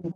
Mh.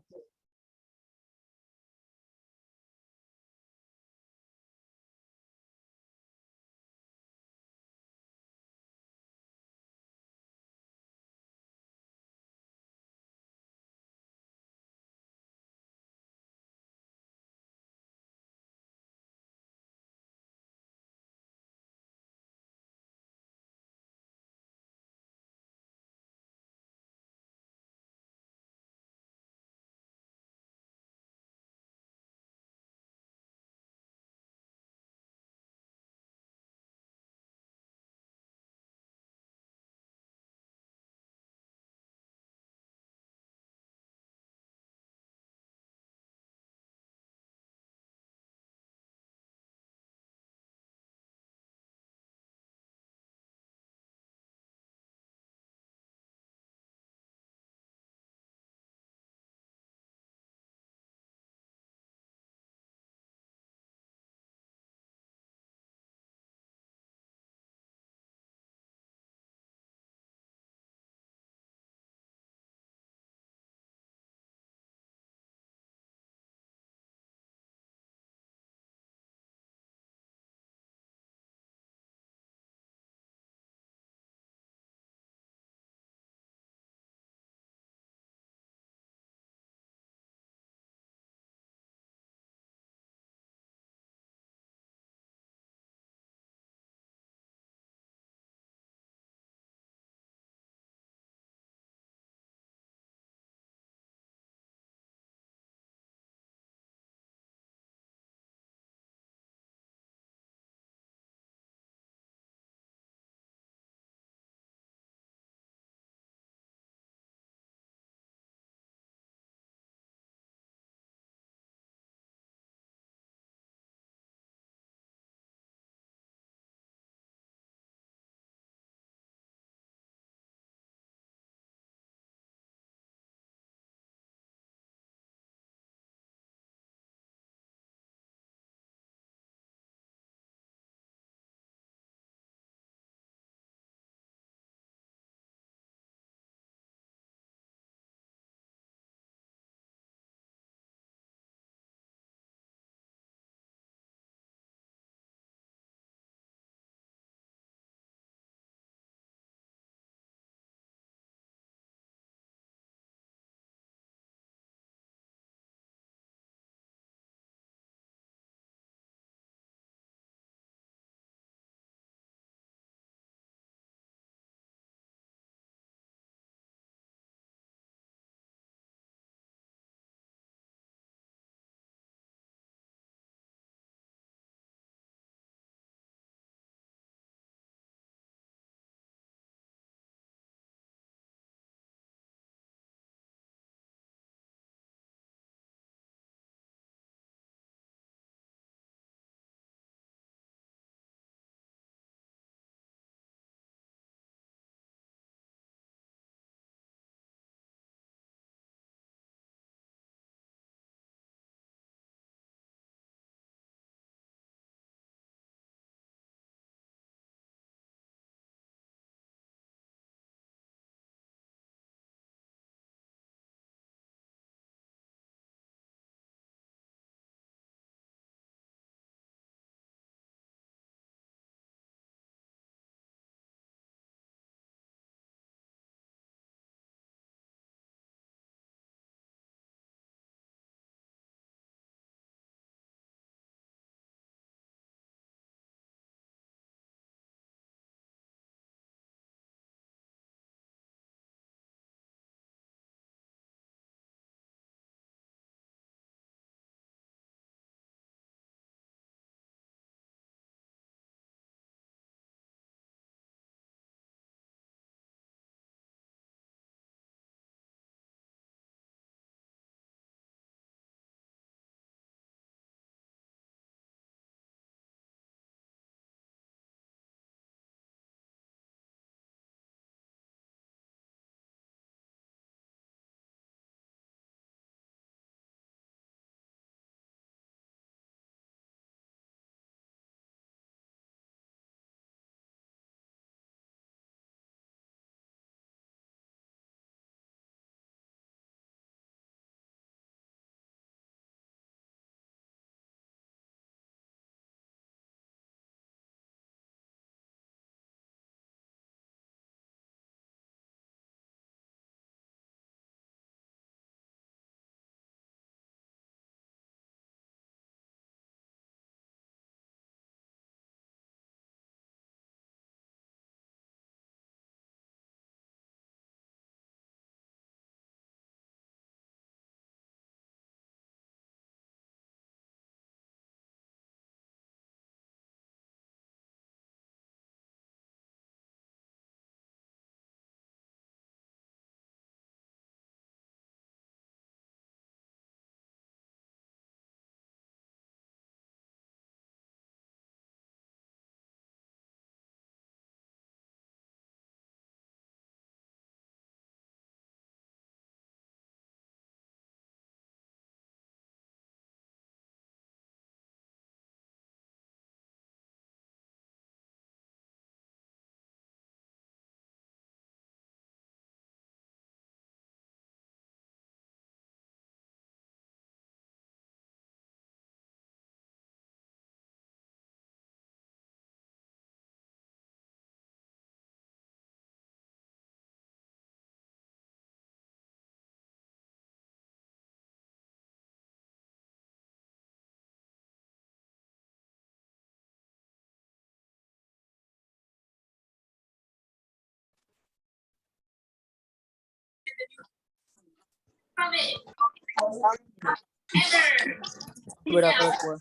بڑا فرق ہوا.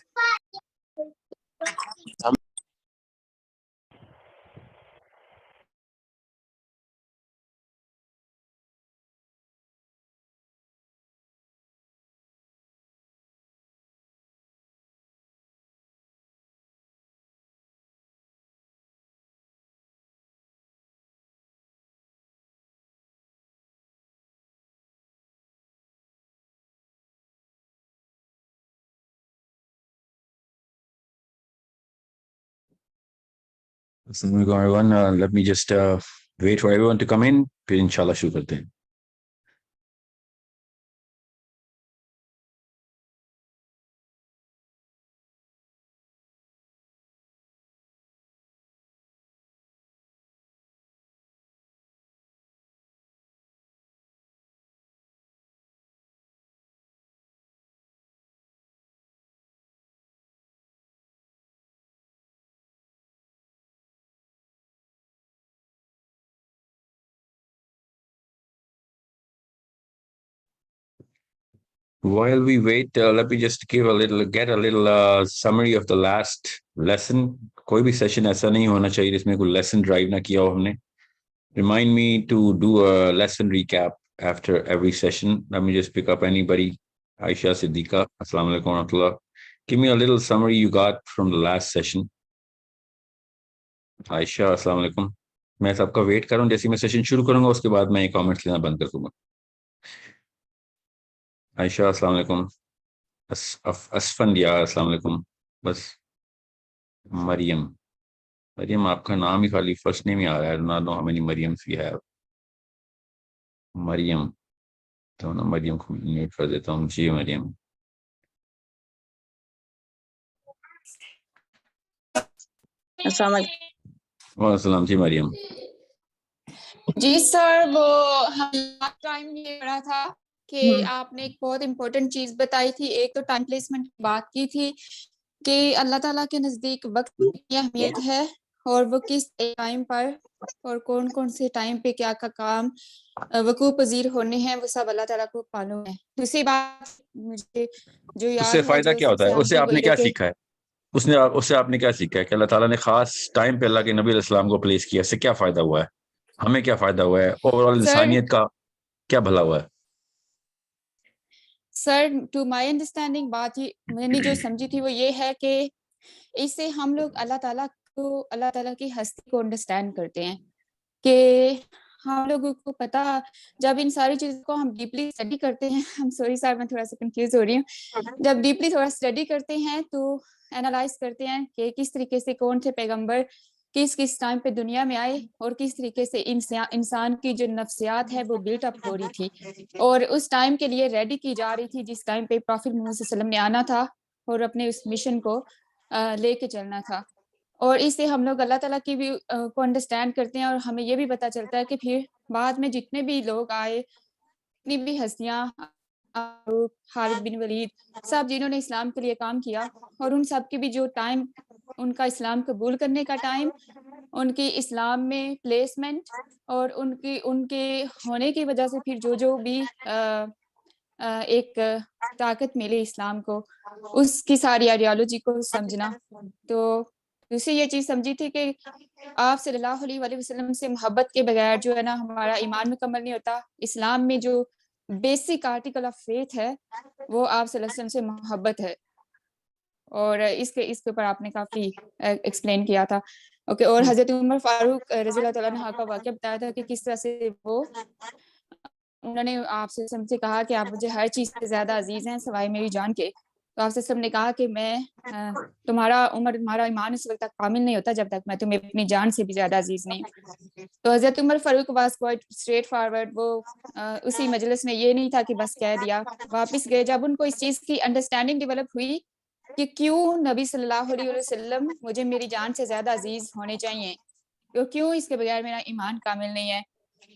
Assalamu alaikum everyone. Let me just wait for everyone to come in. پھر انشاءاللہ شروع کرتے ہیں. While we wait, let me just get a little summary of the last lesson. کوئی بھی سیشن ایسا نہیں ہونا چاہیے جس میں کوئی lesson drive نہ کیا ہو ہم نے. Remind me to do a lesson recap after every session. Let me just pick up anybody. Aisha Siddiqa, Assalamu alaikum wa rahmatullah. Give me a little summary you got from the last session. Aisha, Assalamu alaikum. میں سب کا wait کروں. جیسے میں session شروع کروں گا اس کے بعد میں کامنٹس لینا بند کر دوں گا. عائشہ السلام علیکم. اسفندیہ السلام علیکم. بس مریم آپ کا نام ہی خالی فرسٹ نیم ہی آ رہا ہے. نہ نو ہمیں مریم سی ہے. مریم تو نا مریم کو میوٹ کر دیتا ہوں. جی مریم. السلام علیکم. وعلیکم السلام. جی مریم. جی سر وہ ہم لاسٹ ٹائم یہ پڑھا تھا کہ آپ نے ایک بہت امپورٹنٹ چیز بتائی تھی. ایک تو ٹائم پلیسمنٹ کی بات کی تھی کہ اللہ تعالیٰ کے نزدیک وقت کی اہمیت ہے اور وہ کس ٹائم پر اور کون کون سے ٹائم پہ کیا کا کام وقوع پذیر ہونے ہیں وہ سب اللہ تعالیٰ کو معلوم ہے. دوسری بات مجھے جو اس یاد سے ہے فائدہ جو کیا ہوتا ہے؟ سب اس سے سے آپ نے بول کیا رہے سیکھا ہے؟ اس سے آپ نے کیا سیکھا ہے کہ اللہ تعالیٰ نے خاص ٹائم پہ اللہ کے نبی علیہ السلام کو پلیس کیا. اس سے کیا فائدہ ہوا ہے؟ ہمیں کیا فائدہ ہوا ہے؟ اوور آل سر انسانیت کا کیا بھلا ہوا ہے؟ سر ٹو مائی انڈرسٹینڈنگ بات ہی میں نے جو سمجھی تھی وہ یہ ہے کہ اس سے ہم لوگ اللہ تعالیٰ کی ہستی کو انڈرسٹینڈ کرتے ہیں کہ ہم لوگوں کو پتا جب ان ساری چیزوں کو ہم ڈیپلی اسٹڈی کرتے ہیں. سوری سر میں تھوڑا سا کنفیوز ہو رہی ہوں. جب ڈیپلی تھوڑا اسٹڈی کرتے ہیں تو اینالائز کرتے ہیں کہ کس طریقے سے کون سے پیغمبر کس ٹائم پہ دنیا میں آئے اور کس طریقے سے انسان کی جو نفسیات ہے وہ بلٹ اپ ہو رہی تھی اور اس ٹائم کے لیے ریڈی کی جا رہی تھی جس ٹائم پہ پروفیٹ محمد صلی اللہ علیہ وسلم نے آنا تھا اور اپنے اس مشن کو لے کے چلنا تھا. اور اس سے ہم لوگ اللہ تعالیٰ کی بھی کو انڈرسٹینڈ کرتے ہیں اور ہمیں یہ بھی پتہ چلتا ہے کہ پھر بعد میں جتنے بھی لوگ آئے جتنی بھی ہستیاں خالد بن ولید سب جنہوں نے اسلام کے لیے کام کیا اور ان سب کے بھی جو ٹائم ان کا اسلام قبول کرنے کا ٹائم ان کی اسلام میں پلیسمنٹ اور ان کے ہونے کی وجہ سے پھر جو بھی ایک طاقت ملی اسلام کو اس کی ساری آئیڈیالوجی کو سمجھنا. تو دوسری یہ چیز سمجھی تھی کہ آپ صلی اللہ علیہ وسلم سے محبت کے بغیر جو ہے نا ہمارا ایمان مکمل نہیں ہوتا. اسلام میں جو بیسک آرٹیکل آف فیتھ ہے وہ آپ صلی اللہ علیہ وسلم سے محبت ہے اور اس کے اوپر آپ نے کافی ایکسپلین کیا تھا. اوکے. اور حضرت عمر فاروق رضی اللہ تعالیٰ عنہ کا واقعہ بتایا تھا کہ کس طرح سے انہوں نے آپ سے کہا کہ آپ مجھے ہر چیز سے زیادہ عزیز ہیں سوائے میری جان کے. تو آپ سے نے کہا کہ میں تمہارا ایمان اس وقت تک کامل نہیں ہوتا جب تک میں تمہیں اپنی جان سے بھی زیادہ عزیز نہیں. تو حضرت عمر فاروق واز کوائٹ اسٹریٹ فارورڈ. وہ اسی مجلس میں یہ نہیں تھا کہ بس کہہ دیا. واپس گئے جب ان کو اس چیز کی انڈرسٹینڈنگ ڈیولپ ہوئی کہ کیوں نبی صلی اللہ علیہ وسلم مجھے میری جان سے زیادہ عزیز ہونے چاہیے, کیوں اس کے بغیر میرا ایمان کامل نہیں ہے.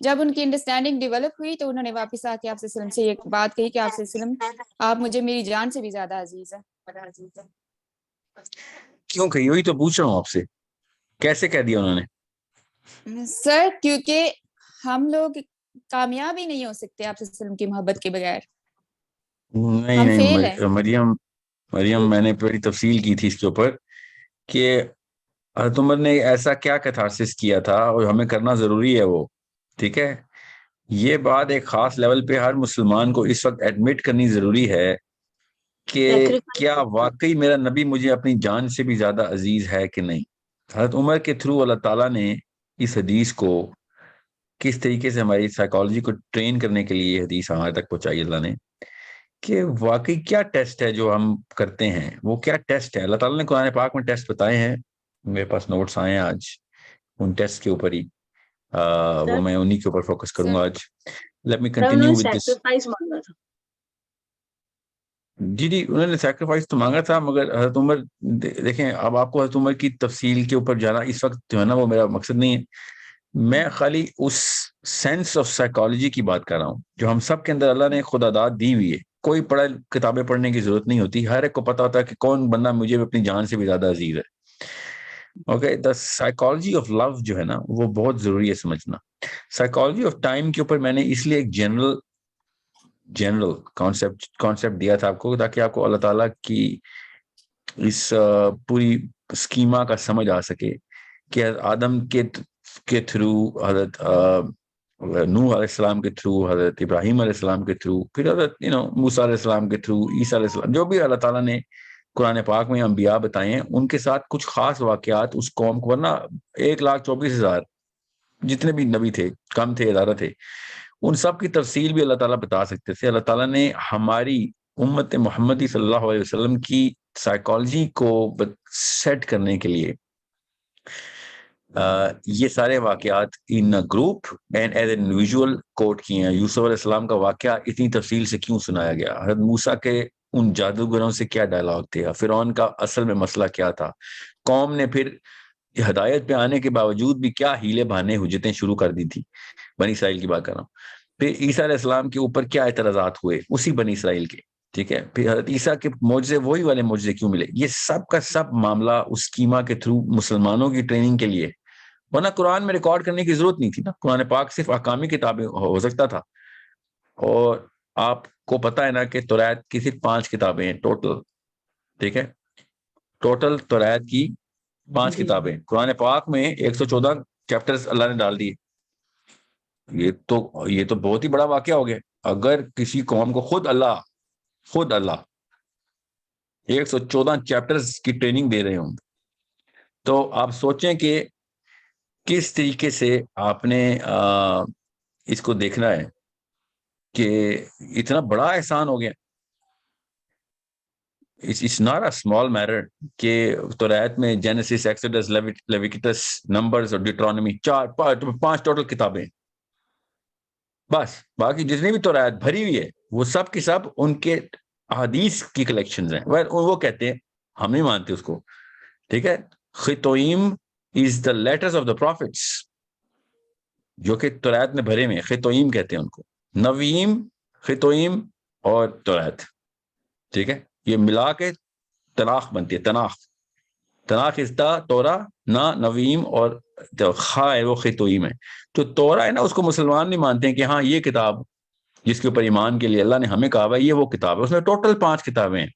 جب ان کی انڈرسٹینڈنگ ڈیولپ ہوئی تو انہوں نے واپس آ کے آپ وسلم سے ایک بات کہی کہ آپ وسلم آپ مجھے میری جان سے بھی زیادہ عزیز ہیں. کیوں کہی؟ وہی تو پوچھ رہا ہوں آپ سے, کیسے کہہ دیا انہوں نے؟ سر کیونکہ ہم لوگ کامیاب ہی نہیں ہو سکتے آپ صلی اللہ علیہ وسلم کی محبت کے بغیر. نہیں ہم نہیں فیل ہیں. مریم میں نے بڑی تفصیل کی تھی اس کے اوپر کہ حضرت عمر نے ایسا کیا کیتھارسس کیا تھا اور ہمیں کرنا ضروری ہے وہ. ٹھیک ہے, یہ بات ایک خاص لیول پہ ہر مسلمان کو اس وقت ایڈمٹ کرنی ضروری ہے کہ کیا واقعی میرا نبی مجھے اپنی جان سے بھی زیادہ عزیز ہے کہ نہیں. حضرت عمر کے تھرو اللہ تعالیٰ نے اس حدیث کو کس طریقے سے ہماری سائیکالوجی کو ٹرین کرنے کے لیے یہ حدیث ہمارے تک پہنچائی اللہ نے, کہ واقعی کیا ٹیسٹ ہے جو ہم کرتے ہیں, وہ کیا ٹیسٹ ہے. اللہ تعالیٰ نے قرآن پاک میں ٹیسٹ بتائے ہیں, میرے پاس نوٹس آئے ہیں آج ان ٹیسٹ کے اوپر ہی, وہ میں انہی کے اوپر فوکس کروں گا آج. Let me continue with this. جی انہوں نے سیکریفائس تو مانگا تھا, مگر حضرت عمر دیکھیں, اب آپ کو حضرت عمر کی تفصیل کے اوپر جانا اس وقت جو ہے نا وہ میرا مقصد نہیں ہے. میں خالی اس سینس آف سائیکالوجی کی بات کر رہا ہوں جو ہم سب کے اندر اللہ نے خدا داد دی ہوئی ہے. کوئی کتابیں پڑھنے کی ضرورت نہیں ہوتی, ہر ایک کو پتا ہوتا ہے کہ کون بندہ مجھے اپنی جان سے بھی زیادہ عزیز ہے. Okay, the psychology of love جو ہے نا وہ بہت ضروری ہے سمجھنا. سائیکالوجی آف ٹائم کے اوپر میں نے اس لیے ایک جنرل کانسیپٹ دیا تھا آپ کو, تاکہ آپ کو اللہ تعالیٰ کی اس پوری اسکیما کا سمجھ آ سکے کہ آدم کے تھرو, حضرت نوح علیہ السلام کے تھرو, حضرت ابراہیم علیہ السلام کے تھرو, پھر حضرت موسیٰ علیہ السلام کے تھرو, عیسیٰ علیہ السلام, جو بھی اللہ تعالیٰ نے قرآن پاک میں انبیاء بتائے ہیں, ان کے ساتھ کچھ خاص واقعات اس قوم کو, ورنہ 1,24,000 جتنے بھی نبی تھے, کم تھے ادارہ تھے, ان سب کی تفصیل بھی اللہ تعالیٰ بتا سکتے تھے. اللہ تعالیٰ نے ہماری امت محمدی صلی اللہ علیہ وسلم کی سائیکالوجی کو سیٹ کرنے کے لیے یہ سارے واقعات in group and as an individual quote کیے ہیں. یوسف علیہ السلام کا واقعہ اتنی تفصیل سے کیوں سنایا گیا, حضرت موسیٰ کے ان جادوگروں سے کیا ڈائلاگ تھے, فرعون کا اصل میں مسئلہ کیا تھا, قوم نے پھر ہدایت پہ آنے کے باوجود بھی کیا ہیلے بہانے حجتیں شروع کر دی تھی, بنی اسرائیل کی بات کر رہا ہوں. پھر عیسیٰ علیہ السلام کے اوپر کیا اعتراضات ہوئے اسی بنی اسرائیل کے, ٹھیک ہے. پھر حضرت عیسیٰ کے معجزے وہی والے معجزے کیوں ملے, یہ سب کا سب معاملہ اس اسکیما کے تھرو مسلمانوں کی ٹریننگ کے لیے, ورنہ قرآن میں ریکارڈ کرنے کی ضرورت نہیں تھی نا. قرآن پاک صرف احکامی کتابیں ہو سکتا تھا, اور آپ کو پتا ہے نا کہ توریت کی صرف 5 کتابیں ہیں ٹوٹل, ٹھیک ہے. ٹوٹل توریت کی 5 کتابیں, قرآن پاک میں 114 چیپٹرز اللہ نے ڈال دیے. یہ تو بہت ہی بڑا واقعہ ہو گیا. اگر کسی قوم کو خود اللہ 114 چیپٹرز کی ٹریننگ دے رہے ہوں, تو آپ سوچیں کہ کس طریقے سے آپ نے اس کو دیکھنا ہے کہ اتنا بڑا احسان ہو گیا. It's not a small matter کہ توریت میں جینیسس, ایکسوڈس, لیویٹس, نمبرز اور ڈیٹرانومی 5 ٹوٹل کتابیں, بس باقی جتنی بھی توریت بھری ہوئی ہے وہ سب کی سب ان کے احادیث کی کلیکشنز ہیں. وہ کہتے ہیں, ہم نہیں مانتے اس کو, ٹھیک ہے. خطوئیم is the letters of the prophets, جو کہ توریت میں بھرے میں خطوئیم کہتے ہیں ان کو. نویم, خطوئیم اور توریت, ٹھیک ہے, یہ ملا کے تناخ بنتی ہے. تناخ از دا تورا, نہ نویم اور خا ہے وہ خطوئیم ہے. تو تورا ہے نا, اس کو مسلمان نہیں مانتے ہیں کہ ہاں یہ کتاب جس کے اوپر ایمان کے لیے اللہ نے ہمیں کہا ہے یہ وہ کتاب ہے. اس میں ٹوٹل 5 کتابیں ہیں,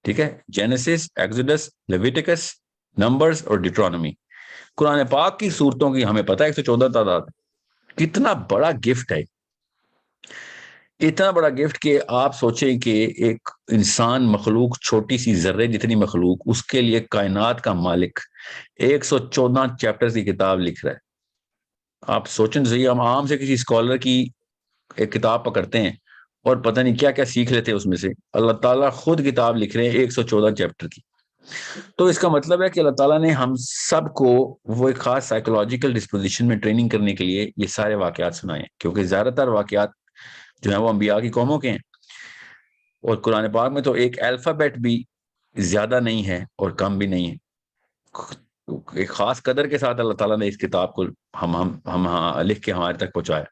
ٹھیک ہے. جینیسس, ایکسوڈس, لیویٹکس, نمبرز اور ڈیٹرانومی. قرآن پاک کی صورتوں کی ہمیں پتہ ہے 114 تعداد. کتنا بڑا گفٹ ہے, اتنا بڑا گفٹ کہ آپ سوچیں کہ ایک انسان مخلوق, چھوٹی سی ذرے جتنی مخلوق, اس کے لیے کائنات کا مالک 114 چیپٹرز کی کتاب لکھ رہا ہے. آپ سوچیں صحیح, ہم عام سے کسی اسکالر کی ایک کتاب پکڑتے ہیں اور پتہ نہیں کیا کیا سیکھ لیتے ہیں اس میں سے, اللہ تعالیٰ خود کتاب لکھ رہے ہیں 114 چیپٹر کی. تو اس کا مطلب ہے کہ اللہ تعالیٰ نے ہم سب کو وہ ایک خاص سائیکولوجیکل ڈسپوزیشن میں ٹریننگ کرنے کے لیے یہ سارے واقعات سنائے ہیں, کیونکہ زیادہ تر واقعات جو ہیں وہ انبیاء کی قوموں کے ہیں. اور قرآن پاک میں تو ایک الفابیٹ بھی زیادہ نہیں ہے اور کم بھی نہیں ہے. ایک خاص قدر کے ساتھ اللہ تعالیٰ نے اس کتاب کو ہم لکھ کے ہمارے تک پہنچایا.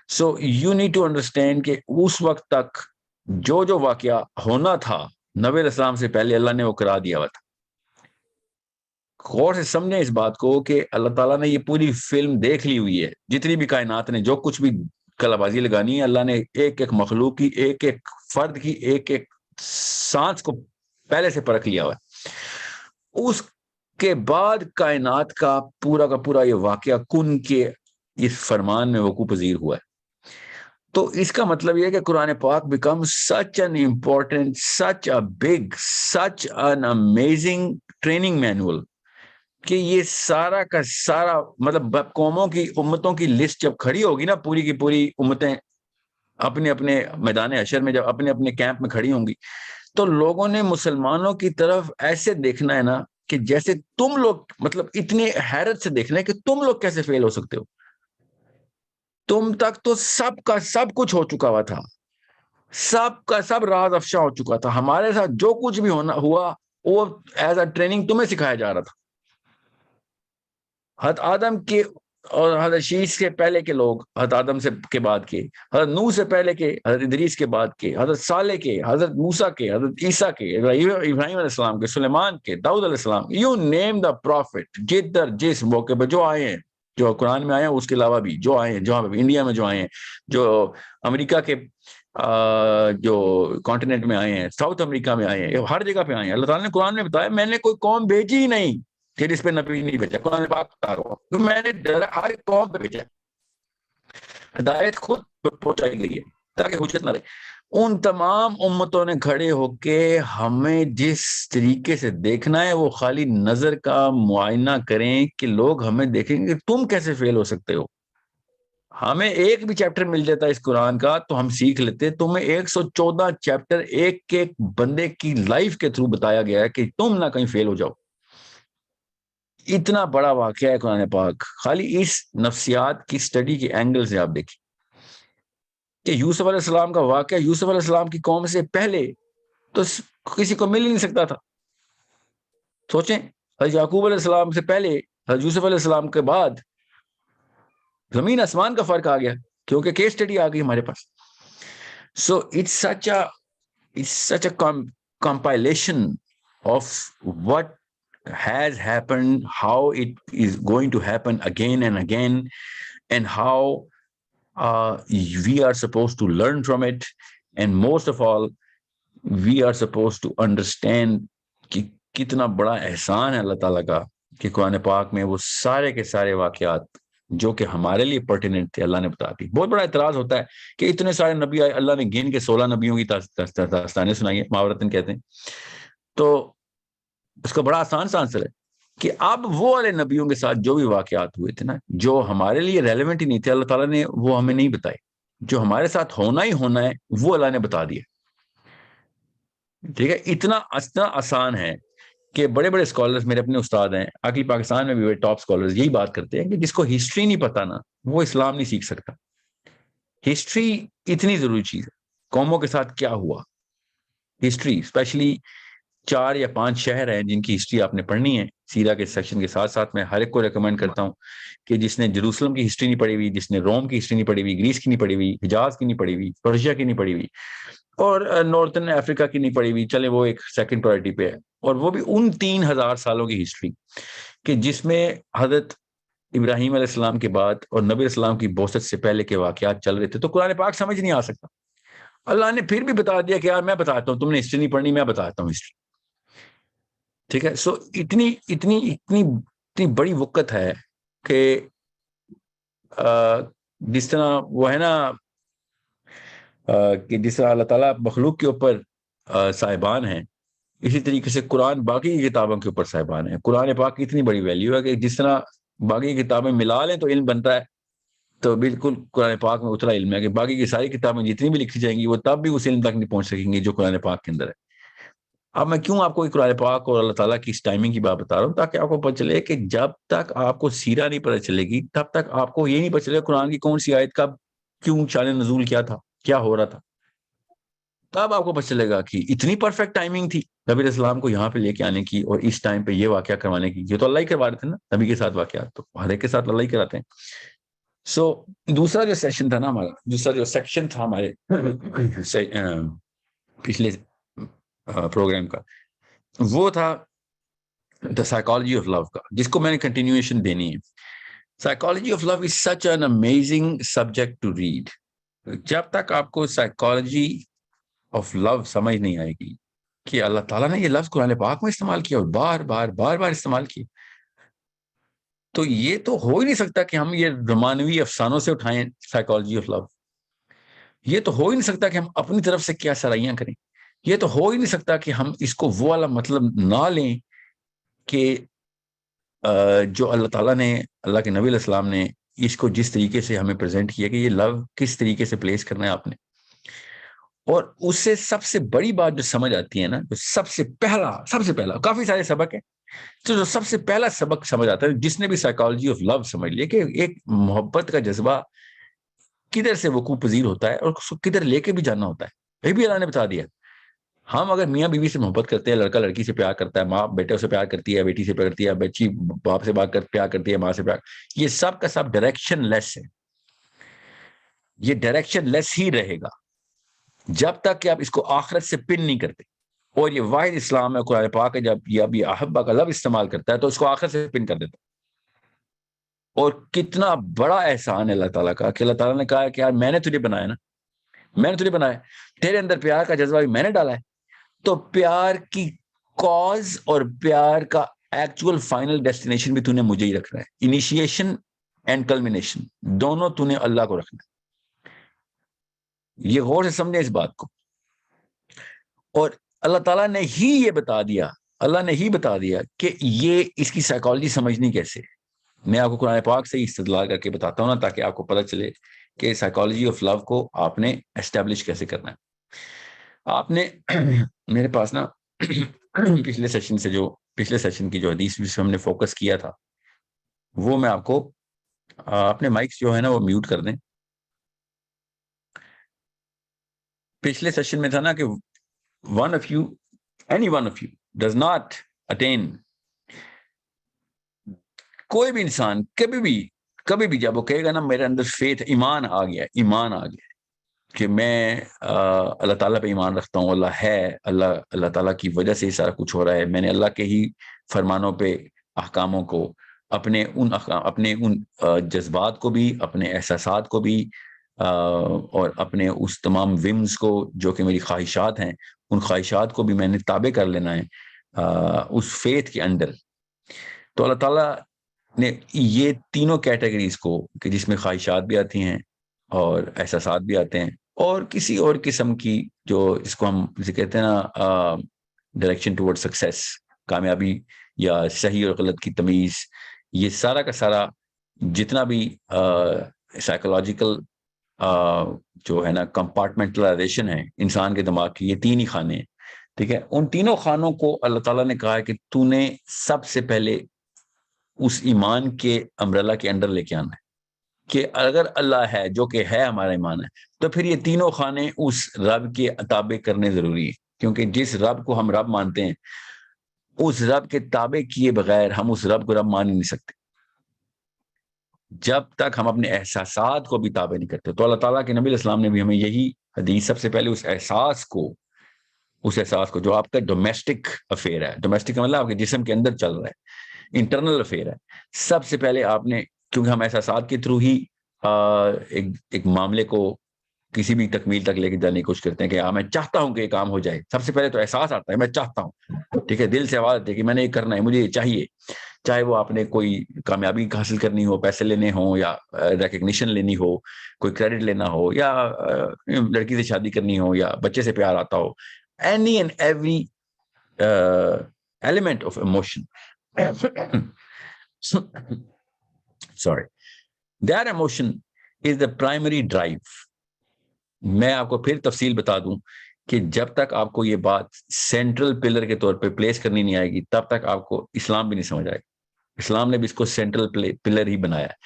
So you need to understand کہ اس وقت تک جو واقعہ ہونا تھا نبی علیہ السلام سے پہلے اللہ نے وہ کرا دیا ہوا تھا. غور سے سمجھیں اس بات کو کہ اللہ تعالیٰ نے یہ پوری فلم دیکھ لی ہوئی ہے، جتنی بھی کائنات نے جو کچھ بھی کلا بازی لگانی ہے، اللہ نے ایک ایک مخلوق کی، ایک ایک فرد کی، ایک ایک سانس کو پہلے سے پرکھ لیا ہوا ہے. اس کے بعد کائنات کا پورا یہ واقعہ کن کے اس فرمان میں وقوع پذیر ہوا ہے. تو اس کا مطلب یہ ہے کہ قرآن پاک become such an important, such a big, such an amazing training manual کہ یہ سارا کا سارا مطلب قوموں کی، امتوں کی لسٹ جب کھڑی ہوگی نا، پوری کی پوری امتیں اپنے اپنے میدان حشر میں جب اپنے اپنے کیمپ میں کھڑی ہوں گی، تو لوگوں نے مسلمانوں کی طرف ایسے دیکھنا ہے نا کہ جیسے تم لوگ مطلب اتنی حیرت سے دیکھنا ہے کہ تم لوگ کیسے فیل ہو سکتے ہو. تم تک تو سب کا سب کچھ ہو چکا ہوا تھا، سب کا سب راز افشا ہو چکا تھا. ہمارے ساتھ جو کچھ بھی ہوا وہ ایز اے ٹریننگ تمہیں سکھایا جا رہا تھا. حضرت آدم کے اور حضرت شیش سے پہلے کے لوگ، حضرت آدم سے کے بعد کے، حضرت نوح سے پہلے کے، حضرت ادریس کے بعد کے، حضرت صالح کے، حضرت موسیٰ کے، حضرت عیسیٰ کے، ابراہیم علیہ السلام کے، سلیمان کے، داؤد علیہ السلام، یو نیم دا پروفٹ، جدھر جس موقع پہ جو آئے ہیں، جو قرآن میں آئے ہیں، اس کے علاوہ بھی جو آئے ہیں، جہاں پہ انڈیا میں جو آئے ہیں، جو امریکہ کے جو کانٹیننٹ میں آئے ہیں، ساؤتھ امریکہ میں آئے ہیں، ہر جگہ پہ آئے ہیں. اللہ تعالیٰ نے قرآن میں بتایا میں نے کوئی قوم بھیجی ہی نہیں کہ جس پہ نبی نہیں بھیجا. قرآن پاک بتا رہا ہوں میں نے ہر قوم پہ بھیجا. ہدایت خود پہنچائی گئی ہے تاکہ حجت نہ رہے. ان تمام امتوں نے کھڑے ہو کے ہمیں جس طریقے سے دیکھنا ہے وہ خالی نظر کا معائنہ کریں کہ لوگ ہمیں دیکھیں گے کہ تم کیسے فیل ہو سکتے ہو. ہمیں ایک بھی چیپٹر مل جاتا ہے اس قرآن کا تو ہم سیکھ لیتے. تمہیں 114 چیپٹر ایک ایک بندے کی لائف کے تھرو بتایا گیا ہے کہ تم نہ کہیں فیل ہو جاؤ. اتنا بڑا واقعہ ہے قرآن پاک. خالی اس نفسیات کی سٹڈی کے اینگل سے آپ دیکھیں کہ یوسف علیہ السلام کا واقعہ یوسف علیہ السلام کی قوم سے پہلے تو کسی کو مل ہی نہیں سکتا تھا. سوچیں حضرت یعقوب علیہ السلام سے پہلے، حضرت یوسف علیہ السلام کے بعد زمین آسمان کا فرق آ گیا کیونکہ کیس سٹڈی آ گئی ہمارے پاس. So it's such a compilation of what has happened, how it is going to happen again and again, and how we are supposed to learn from it, and most of all we are supposed to understand کہ کتنا بڑا احسان ہے اللہ تعالیٰ کا کہ قرآن پاک میں وہ سارے کے سارے واقعات جو کہ ہمارے لیے پرٹیننٹ تھے اللہ نے بتا دی. بہت بڑا اعتراض ہوتا ہے کہ اتنے سارے نبی آئے، اللہ نے گن کے 16 نبیوں کی داستانیں سنائی ہیں، مہاورتن کہتے ہیں. تو اس کا بڑا آسان سا آنسر ہے کہ اب وہ والے نبیوں کے ساتھ جو بھی واقعات ہوئے تھے نا، جو ہمارے لیے ریلیونٹ ہی نہیں تھے، اللہ تعالیٰ نے وہ ہمیں نہیں بتائے. جو ہمارے ساتھ ہونا ہی ہونا ہے وہ اللہ نے بتا دیا. ٹھیک ہے، اتنا آسان ہے کہ بڑے بڑے اسکالرز میرے اپنے استاد ہیں عقلی پاکستان میں بھی ٹاپ اسکالرز یہی بات کرتے ہیں کہ جس کو ہسٹری نہیں پتا نا وہ اسلام نہیں سیکھ سکتا. ہسٹری اتنی ضروری چیز ہے. قوموں کے ساتھ کیا ہوا، ہسٹری اسپیشلی 4 یا 5 شہر ہیں جن کی ہسٹری آپ نے پڑھنی ہے سیرہ کے سیکشن کے ساتھ ساتھ. میں ہر ایک کو ریکمینڈ کرتا ہوں کہ جس نے جیروسلم کی ہسٹری نہیں پڑھی ہوئی، جس نے روم کی ہسٹری نہیں پڑھی ہوئی، گریس کی نہیں پڑھی ہوئی، حجاز کی نہیں پڑھی ہوئی، پرشیا کی نہیں پڑھی ہوئی، اور نارتھن افریقہ کی نہیں پڑھی ہوئی، چلے وہ ایک سیکنڈ پرائرٹی پہ ہے، اور وہ بھی ان 3000 سالوں کی ہسٹری کہ جس میں حضرت ابراہیم علیہ السلام کے بعد اور نبی علیہ السلام کی بعثت سے پہلے کے واقعات چل رہے تھے. تو قرآن پاک سمجھ نہیں آ سکتا. اللہ نے پھر بھی بتا دیا کہ یار میں بتاتا ہوں، تم نے ہسٹری نہیں پڑھنی، میں بتاتا ہوں ہسٹری. ٹھیک ہے. سو اتنی بڑی وقت ہے کہ جس طرح وہ ہے نا کہ جس طرح اللہ تعالیٰ مخلوق کے اوپر صاحبان ہیں، اسی طریقے سے قرآن باقی کی کتابوں کے اوپر صاحبان ہیں. قرآن پاک کی اتنی بڑی ویلیو ہے کہ جس طرح باقی کتابیں ملا لیں تو علم بنتا ہے، تو بالکل قرآن پاک میں اتنا علم ہے کہ باقی کی ساری کتابیں جتنی بھی لکھی جائیں گی وہ تب بھی اس علم تک نہیں پہنچ سکیں گی جو قرآن پاک کے اندر ہے. اب میں کیوں آپ کو قرآن پاک اور اللہ تعالیٰ کی اس ٹائمنگ کی بات بتا رہا ہوں تاکہ آپ کو پتہ چلے کہ جب تک آپ کو سیرہ نہیں پتہ چلے گی تب تک آپ کو یہ نہیں پتہ چلے قرآن کی کون سی آیت کا کیوں شان نزول کیا تھا، کیا ہو رہا تھا. تب آپ کو پتہ چلے گا کہ اتنی پرفیکٹ ٹائمنگ تھی نبی علیہ السلام کو یہاں پہ لے کے آنے کی اور اس ٹائم پہ یہ واقعہ کروانے کی. یہ تو اللہ ہی کروا رہے تھے نا نبی کے ساتھ واقعات، تو ہر ایک کے ساتھ اللہ ہی کراتے ہیں. سو دوسرا جو سیشن تھا نا ہمارا، دوسرا جو سیکشن تھا ہمارے پچھلے پروگرام کا، وہ تھا دا سائیکالوجی آف لو کا، جس کو میں نے کنٹینیویشن دینی ہے. Psychology of love is such an amazing subject to read. جب تک آپ کو سائیکالوجی آف لو سمجھ نہیں آئے گی کہ اللہ تعالیٰ نے یہ لفظ قرآن پاک میں استعمال کیا اور بار بار بار بار استعمال کیا، تو یہ تو ہو ہی نہیں سکتا کہ ہم یہ رومانوی افسانوں سے اٹھائیں سائیکالوجی آف لو. یہ تو ہو ہی نہیں سکتا کہ ہم اپنی طرف سے کیا سرائیاں کریں. یہ تو ہو ہی نہیں سکتا کہ ہم اس کو وہ والا مطلب نہ لیں کہ جو اللہ تعالیٰ نے، اللہ کے نبی علیہ السلام نے اس کو جس طریقے سے ہمیں پریزنٹ کیا کہ یہ لو کس طریقے سے پلیس کرنا ہے آپ نے. اور اس سے سب سے بڑی بات جو سمجھ آتی ہے نا، جو سب سے پہلا کافی سارے سبق ہیں، تو جو سب سے پہلا سبق سمجھ آتا ہے جس نے بھی سائیکالوجی آف لو سمجھ لیا کہ ایک محبت کا جذبہ کدھر سے وقوع پذیر ہوتا ہے اور اس کو کدھر لے کے بھی جانا ہوتا ہے، یہ بھی اللہ نے بتا دیا. ہم اگر میاں بیوی سے محبت کرتے ہیں، لڑکا لڑکی سے پیار کرتا ہے، ماں بیٹے سے پیار کرتی ہے، بیٹی سے پیار کرتی ہے، بچی باپ سے پیار کرتی ہے، ماں سے پیار، یہ سب کا سب ڈائریکشن لیس ہے. یہ ڈائریکشن لیس ہی رہے گا جب تک کہ آپ اس کو آخرت سے پن نہیں کرتے. اور یہ واحد اسلام ہے، قرآن پاک ہے، جب یہ احبہ کا لفظ استعمال کرتا ہے تو اس کو آخرت سے پن کر دیتا ہے. اور کتنا بڑا احسان ہے اللہ تعالیٰ کا کہ اللہ تعالیٰ نے کہا ہے کہ یار میں نے تجھے بنایا نا، میں نے تجھے بنایا، تیرے اندر پیار کا جذبہ بھی میں نے ڈالا ہے، تو پیار کی کاز اور پیار کا ایکچوئل فائنل ڈیسٹینیشن بھی تو نے مجھے ہی رکھنا ہے. انیشیشن اینڈ کلمینیشن دونوں تو نے اللہ کو رکھنا ہے. یہ غور سے سمجھیں اس بات کو. اور اللہ تعالیٰ نے ہی یہ بتا دیا، اللہ نے ہی بتا دیا کہ یہ اس کی سائیکالوجی سمجھنی کیسے. میں آپ کو قرآن پاک سے استدلال کر کے بتاتا ہوں نا، تاکہ آپ کو پتہ چلے کہ سائیکالوجی آف لو کو آپ نے اسٹیبلش کیسے کرنا ہے. آپ نے میرے پاس نا پچھلے سیشن کی جو حدیث جس پہ ہم نے فوکس کیا تھا وہ میں آپ کو اپنے مائکس جو ہے نا وہ میوٹ کر دیں. پچھلے سیشن میں تھا نا کہ any one of you does not attain، کوئی بھی انسان کبھی بھی جب وہ کہے گا نا میرے اندر فیتھ، ایمان آ گیا کہ میں اللہ تعالیٰ پہ ایمان رکھتا ہوں، اللہ ہے، اللہ تعالیٰ کی وجہ سے ہی سارا کچھ ہو رہا ہے، میں نے اللہ کے ہی فرمانوں پہ، احکاموں کو، اپنے ان جذبات کو بھی، اپنے احساسات کو بھی، اور اپنے اس تمام ومز کو جو کہ میری خواہشات ہیں، ان خواہشات کو بھی میں نے تابع کر لینا ہے اس فیتھ کے اندر. تو اللہ تعالیٰ نے یہ تینوں کیٹیگریز کو، کہ جس میں خواہشات بھی آتی ہیں اور احساسات بھی آتے ہیں اور کسی اور قسم کی جو اس کو ہم جسے کہتے ہیں نا ڈائریکشن ٹورڈ سکسیس، کامیابی یا صحیح اور غلط کی تمیز، یہ سارا کا سارا جتنا بھی سائیکولوجیکل جو ہے نا کمپارٹمنٹلائزیشن ہے انسان کے دماغ کی، یہ تین ہی خانے ہیں، ٹھیک ہے. ان تینوں خانوں کو اللہ تعالیٰ نے کہا ہے کہ تو نے سب سے پہلے اس ایمان کے امبریلا کے انڈر لے کے آنا ہے کہ اگر اللہ ہے، جو کہ ہے ہمارا ایمان ہے، تو پھر یہ تینوں خانے اس رب کے تابع کرنے ضروری ہے. کیونکہ جس رب کو ہم رب مانتے ہیں، اس رب کے تابع کیے بغیر ہم اس رب کو رب مان ہی نہیں سکتے جب تک ہم اپنے احساسات کو بھی تابع نہیں کرتے. تو اللہ تعالیٰ کے نبی علیہ السلام نے بھی ہمیں یہی حدیث سب سے پہلے اس احساس کو جو آپ کا ڈومیسٹک افیئر ہے، ڈومیسٹک کا مطلب آپ کے جسم کے اندر چل رہا ہے، انٹرنل افیئر ہے، سب سے پہلے آپ نے، کیونکہ ہم احساسات کے تھرو ہی ایک معاملے کو کسی بھی تکمیل تک لے کے جانے کی کوشش کرتے ہیں کہ میں چاہتا ہوں کہ یہ کام ہو جائے. سب سے پہلے تو احساس آتا ہے، میں چاہتا ہوں، ٹھیک ہے، دل سے آواز آتی ہے کہ میں نے یہ کرنا ہے، مجھے یہ چاہیے، چاہے وہ آپ نے کوئی کامیابی حاصل کرنی ہو، پیسے لینے ہوں، یا ریکگنیشن لینی ہو، کوئی کریڈٹ لینا ہو، یا لڑکی سے شادی کرنی ہو، یا بچے سے پیار آتا ہو. Any and every element of emotion that emotion is the primary drive. میں آپ کو پھر تفصیل بتا دوں کہ جب تک آپ کو یہ بات سینٹرل پلر کے طور پہ پلیس کرنی نہیں آئے گی تب تک آپ کو اسلام بھی نہیں سمجھ آئے گا. اسلام نے بھی اس کو سینٹرل پلر ہی بنایا ہے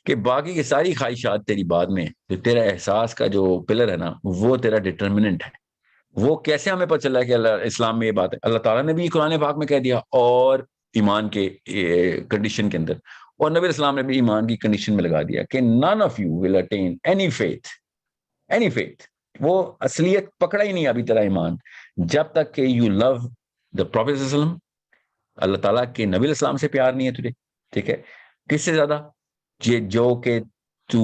کہ باقی کی ساری خواہشات تیری بعد میں، جو تیرا احساس کا جو پلر ہے نا وہ تیرا ڈٹرمننٹ ہے. وہ کیسے ہمیں پتہ چلا کہ اسلام میں یہ بات ہے؟ اللہ تعالیٰ نے بھی قرآن پاک میں کہہ دیا اور ایمان کے کنڈیشن کے اندر، اور نبی اسلام نے بھی ایمان کی کنڈیشن میں لگا دیا کہ none of you will attain any faith. وہ اصلیت پکڑا ہی نہیں ابھی تیرا ایمان جب تک کہ you love the Prophet ﷺ اللہ تعالیٰ کے نبی علیہ السلام سے پیار نہیں ہے تجھے, ٹھیک ہے, کس سے زیادہ؟ یہ جو کہ تو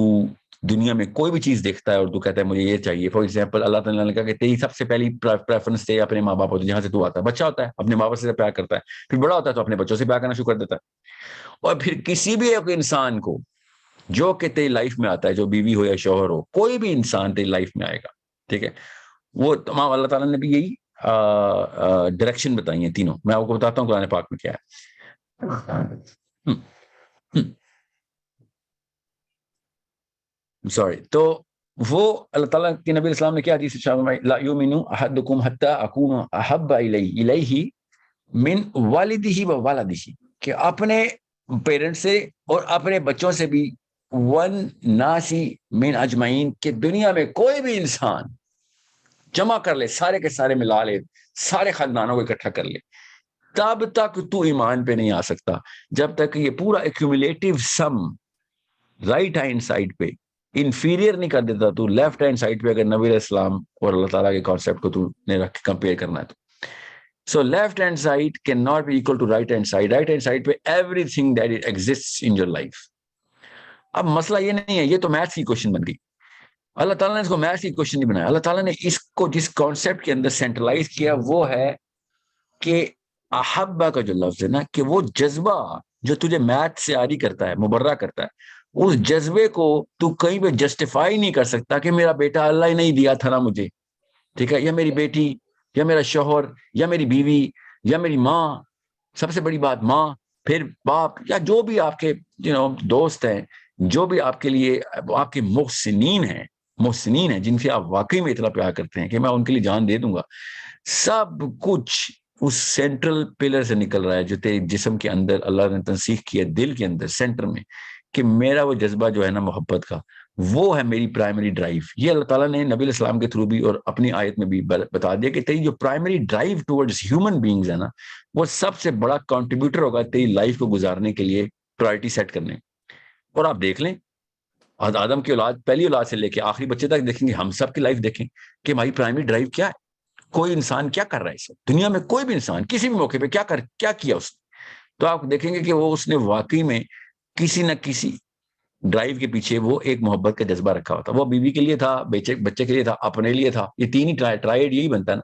دنیا میں کوئی بھی چیز دیکھتا ہے اور تو کہتا ہے مجھے یہ چاہیے. فار ایگزامپل اللہ تعالیٰ نے کہا کہ تیری سب سے پہلی پریفرنس تھے اپنے ماں باپ ہوتے, جہاں سے تو آتا ہے, بچہ ہوتا ہے اپنے ماں باپ سے پیار کرتا ہے, پھر بڑا ہوتا ہے تو اپنے بچوں سے پیار کرنا شروع کر دیتا ہے. اور پھر کسی بھی ایک انسان کو جو کہ تیری لائف میں آتا ہے, جو بیوی ہو یا شوہر ہو, کوئی بھی انسان تیری لائف میں آئے گا, ٹھیک ہے, وہ تمام اللہ تعالیٰ نے بھی یہی ڈائریکشن بتائی ہیں تینوں. میں آپ کو بتاتا ہوں قرآن پاک میں کیا ہے. سوری, تو وہ اللہ تعالیٰ کے نبی السلام نے کیا حدیث فرمائی, لا یؤمن احدکم حتی اکون احب الیہ من والدہ و والدہ, کہ اپنے پیرنٹ سے اور اپنے بچوں سے بھی, ون ناسی من اجمعین, کہ دنیا میں کوئی بھی انسان جمع کر لے, سارے کے سارے ملا لے, سارے خاندانوں کو اکٹھا کر لے, تب تک تو ایمان پہ نہیں آ سکتا جب تک یہ پورا ایکومولیٹو سم رائٹ ہینڈ سائڈ پہ انفیریئر نہیں کر دیتا تو لیفٹ ہینڈ سائڈ پہ, اگر نبی علیہ السلام اور اللہ تعالیٰ کے کانسیپٹ کو تو نے رکھ کے کمپیئر کرنا ہے تو. So left hand side cannot be equal to right hand side. Right hand side پہ everything that it exists in your life. اب مسئلہ یہ نہیں ہے, یہ تو میتھس کی کوشچن بن گئی. اللہ تعالیٰ نے اس کو میتھس کی کوشچن نہیں بنایا. اللہ تعالیٰ نے اس کو جس کانسیپٹ کے اندر سینٹرلائز کیا وہ ہے کہ احبہ کا جو لفظ ہے نا, کہ وہ جذبہ جو تجھے میتھ سے عاری کرتا ہے, مبرہ کرتا ہے, اس جذبے کو تو کہیں پہ جسٹیفائی نہیں کر سکتا کہ میرا بیٹا اللہ ہی نہیں دیا تھا نا مجھے, ٹھیک ہے, یا میری بیٹی, یا میرا شوہر, یا میری بیوی, یا میری ماں, سب سے بڑی بات ماں, پھر باپ, یا جو بھی آپ کے دوست ہیں, جو بھی آپ کے لیے آپ کے محسنین ہیں جن سے آپ واقعی میں اتنا پیار کرتے ہیں کہ میں ان کے لیے جان دے دوں گا, سب کچھ اس سینٹرل پلر سے نکل رہا ہے جو تیرے جسم کے اندر اللہ نے تنسیخ کیا, دل کے اندر سینٹر میں, کہ میرا وہ جذبہ جو ہے نا محبت کا, وہ ہے میری پرائمری ڈرائیو. یہ اللہ تعالیٰ نے نبی علیہ السلام کے تھرو بھی اور اپنی آیت میں بھی بتا دیا کہ تیری جو primary drive towards human beings ہے نا, وہ سب سے بڑا کنٹریبیوٹر ہوگا تیری لائف کو گزارنے کے لیے, پرائرٹی سیٹ کرنے. اور آپ دیکھ لیں آدم کی اولاد, پہلی اولاد سے لے کے آخری بچے تک دیکھیں گے, ہم سب کی لائف دیکھیں کہ ہماری پرائمری ڈرائیو کیا ہے. کوئی انسان کیا کر رہا ہے اس وقت دنیا میں, کوئی بھی انسان کسی بھی موقع پہ کیا کیا اس نے, تو آپ دیکھیں گے کہ وہ اس نے واقعی میں کسی نہ کسی ڈرائیو کے پیچھے وہ ایک محبت کا جذبہ رکھا ہوتا. وہ بیوی کے لیے تھا, بچے کے لیے تھا, اپنے لیے تھا. یہ تین ہی ٹرائیڈ یہی بنتا ہے نا,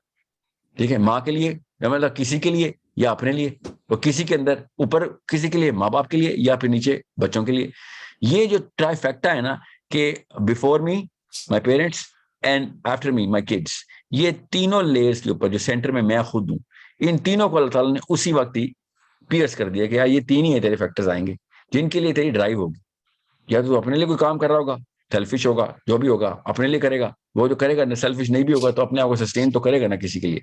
ٹھیک ہے, ماں کے لیے مطلب کسی کے لیے, یا اپنے لیے, اور کسی کے اندر اوپر کسی کے لیے ماں باپ کے لیے, یا پھر نیچے بچوں کے لیے. یہ جو ٹرائی فیکٹا ہے نا کہ before me my parents and after me my kids, یہ تینوں لیئرز کے اوپر جو سینٹر میں خود ہوں, ان تینوں کو اللہ تعالیٰ نے اسی وقت ہی پیئرس کر دیا کہ یار یہ تین ہی ہے تیرے فیکٹرز آئیں گے جن کے لیے تیری ڈرائیو ہوگی. یا تو اپنے لیے کوئی کام کر رہا ہوگا, سیلفش ہوگا, جو بھی ہوگا اپنے لیے کرے گا, وہ جو کرے گا نہ سیلفش نہیں بھی ہوگا تو اپنے آپ کو سسٹین تو کرے گا نا کسی کے لیے.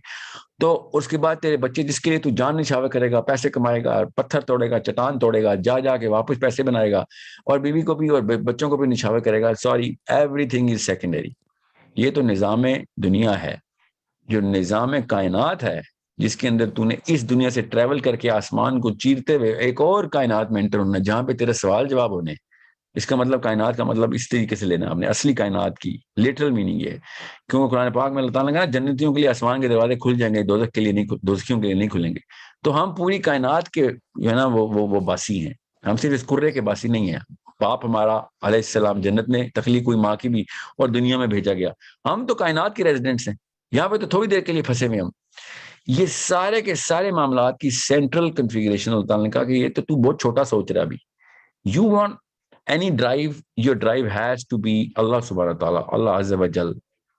تو اس کے بعد تیرے بچے جس کے لیے تو جان نچھاور کرے گا, پیسے کمائے گا, پتھر توڑے گا, چٹان توڑے گا, جا کے واپس پیسے بنائے گا, اور بیوی کو بھی اور بچوں کو بھی نچھاور کرے گا. Sorry, everything is secondary. یہ تو نظام دنیا ہے, جو نظام کائنات ہے, جس کے اندر تو نے اس دنیا سے ٹریول کر کے آسمان کو چیرتے ہوئے ایک اور کائنات میں انٹر ہونا, جہاں پہ تیرے سوال جواب ہونے. اس کا مطلب کائنات کا مطلب اس طریقے سے لینا آپ نے, اصلی کائنات کی لٹرل میننگ یہ ہے. کیونکہ قرآن پاک میں اللہ تعالیٰ نے کہا جنتیوں کے لیے آسمان کے دروازے کھل جائیں گے, دوزخ کے لیے نہیں, دوزخیوں کے لیے نہیں کھلیں گے. تو ہم پوری کائنات کے جو ہے نا وہ باسی ہیں, ہم صرف اس کرے کے باسی نہیں ہیں. باپ ہمارا علیہ السلام جنت میں تخلیق ہوئی ماں کی بھی, اور دنیا میں بھیجا گیا. ہم تو کائنات کے ریزیڈنٹس ہیں, یہاں پہ تو تھوڑی دیر کے لیے پھنسے ہوئے ہم. یہ سارے کے سارے معاملات کی سینٹرل کنفیگریشن اللہ تعالیٰ نے کہا کہ یہ تو بہت چھوٹا سوچ رہا ابھی. You want any drive, your drive has to be Allah subhanahu wa ta'ala, Allah azza wa jal,